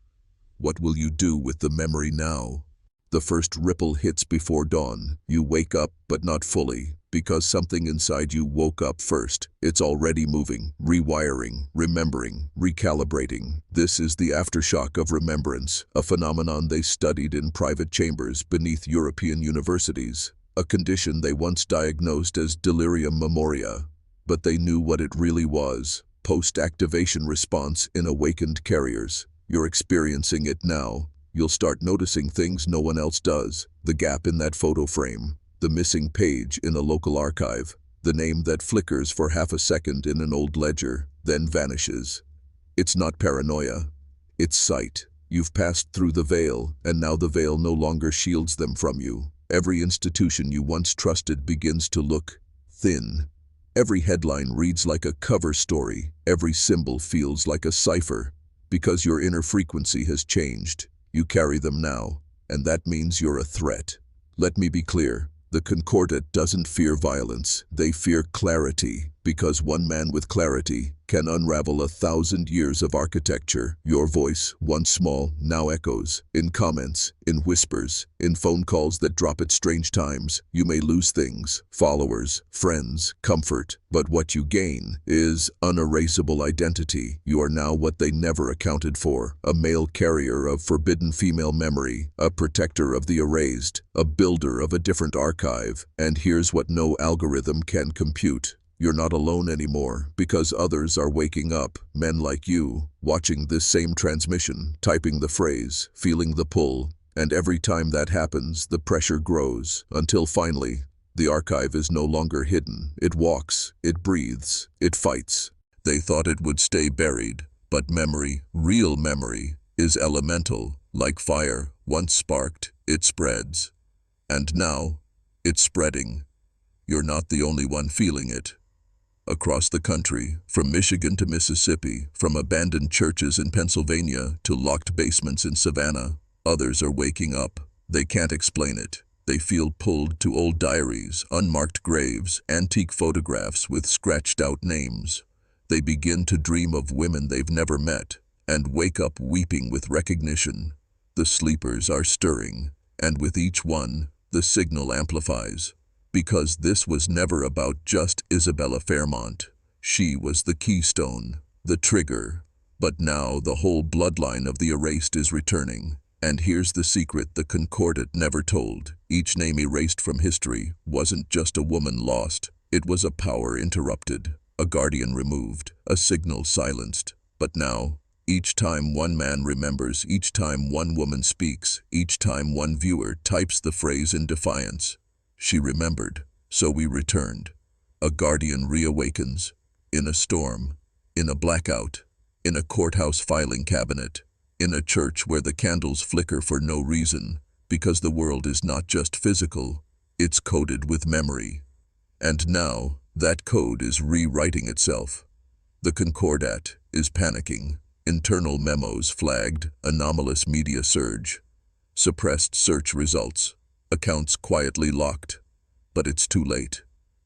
what will you do with the memory now? The first ripple hits before dawn. You wake up, but not fully, because something inside you woke up first. It's already moving, rewiring, remembering, recalibrating. This is the aftershock of remembrance, a phenomenon they studied in private chambers beneath European universities, a condition they once diagnosed as delirium memoria. But they knew what it really was. Post-activation response in awakened carriers. You're experiencing it now. You'll start noticing things no one else does. The gap in that photo frame, the missing page in a local archive, the name that flickers for half a second in an old ledger, then vanishes. It's not paranoia. It's sight. You've passed through the veil, and now the veil no longer shields them from you. Every institution you once trusted begins to look thin. Every headline reads like a cover story. Every symbol feels like a cipher. Because your inner frequency has changed. You carry them now, and that means you're a threat. Let me be clear. The Concordat doesn't fear violence. They fear clarity. Because one man with clarity can unravel 1,000 years of architecture. Your voice, once small, now echoes. In comments, in whispers, in phone calls that drop at strange times. You may lose things, followers, friends, comfort, but what you gain is unerasable identity. You are now what they never accounted for. A male carrier of forbidden female memory, a protector of the erased, a builder of a different archive. And here's what no algorithm can compute. You're not alone anymore, because others are waking up, men like you, watching this same transmission, typing the phrase, feeling the pull, and every time that happens, the pressure grows, until finally, the archive is no longer hidden. It walks, it breathes, it fights. They thought it would stay buried, but memory, real memory, is elemental, like fire, once sparked, it spreads. And now, it's spreading. You're not the only one feeling it. Across the country, from Michigan to Mississippi, from abandoned churches in Pennsylvania to locked basements in Savannah, others are waking up. They can't explain it. They feel pulled to old diaries, unmarked graves, antique photographs with scratched-out names. They begin to dream of women they've never met, and wake up weeping with recognition. The sleepers are stirring, and with each one, the signal amplifies. Because this was never about just Isabella Fairmont. She was the keystone, the trigger. But now the whole bloodline of the erased is returning. And here's the secret the Concordat never told. Each name erased from history wasn't just a woman lost. It was a power interrupted, a guardian removed, a signal silenced. But now, each time one man remembers, each time one woman speaks, each time one viewer types the phrase in defiance, "She remembered, so we returned." A guardian reawakens, in a storm, in a blackout, in a courthouse filing cabinet, in a church where the candles flicker for no reason, because the world is not just physical, it's coded with memory. And now, that code is rewriting itself. The Concordat is panicking. Internal memos flagged, anomalous media surge, suppressed search results, accounts quietly locked. But it's too late.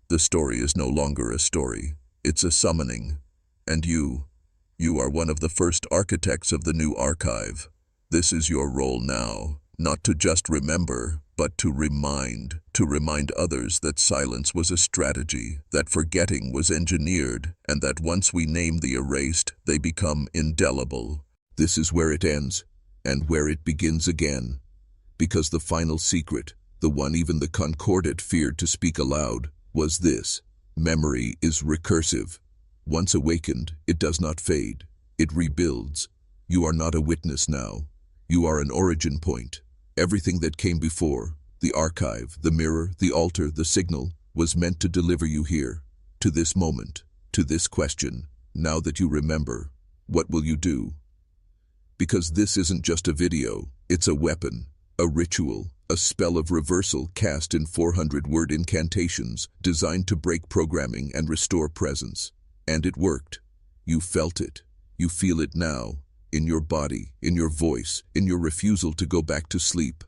The story is no longer a story. It's a summoning. And you are one of the first architects of the new archive. This is your role now, not to just remember, but to remind others that silence was a strategy, that forgetting was engineered, and that once we name the erased, they become indelible. This is where it ends, and where it begins again. Because the final secret, the one even the Concordat feared to speak aloud, was this: memory is recursive. Once awakened, it does not fade. It rebuilds. You are not a witness now. You are an origin point. Everything that came before, the archive, the mirror, the altar, the signal, was meant to deliver you here, to this moment, to this question. Now that you remember, what will you do? Because this isn't just a video, it's a weapon, a ritual, a spell of reversal cast in 400-word incantations designed to break programming and restore presence. And it worked. You felt it. You feel it now. In your body, in your voice, in your refusal to go back to sleep.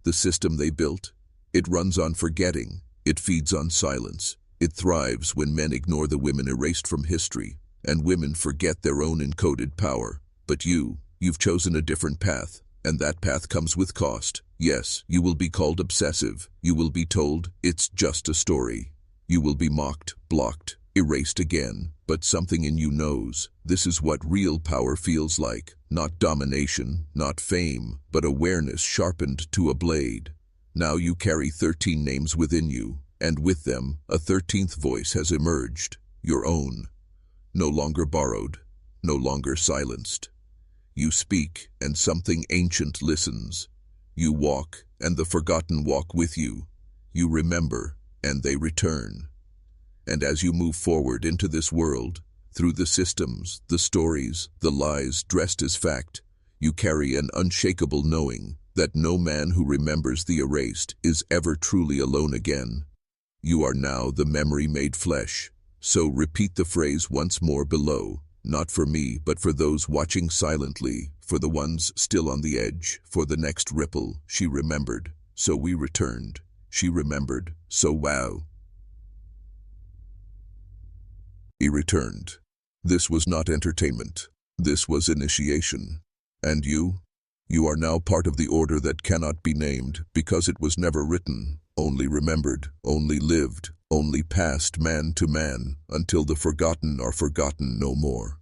The system they built, it runs on forgetting, it feeds on silence, it thrives when men ignore the women erased from history, and women forget their own encoded power. But you've chosen a different path, and that path comes with cost. Yes, you will be called obsessive, you will be told, it's just a story. You will be mocked, blocked, erased again, but something in you knows, this is what real power feels like. Not domination, not fame, but awareness sharpened to a blade. Now you carry 13 names within you, and with them, a 13th voice has emerged, your own. No longer borrowed, no longer silenced. You speak, and something ancient listens. You walk, and the forgotten walk with you. You remember, and they return. And as you move forward into this world, through the systems, the stories, the lies dressed as fact, you carry an unshakable knowing that no man who remembers the erased is ever truly alone again. You are now the memory made flesh. So repeat the phrase once more below, not for me, but for those watching silently, for the ones still on the edge, for the next ripple. She remembered, so we returned. She remembered, so wow. He returned. This was not entertainment. This was initiation. And you are now part of the order that cannot be named, because it was never written, only remembered, only lived, only passed man to man, until the forgotten are forgotten no more.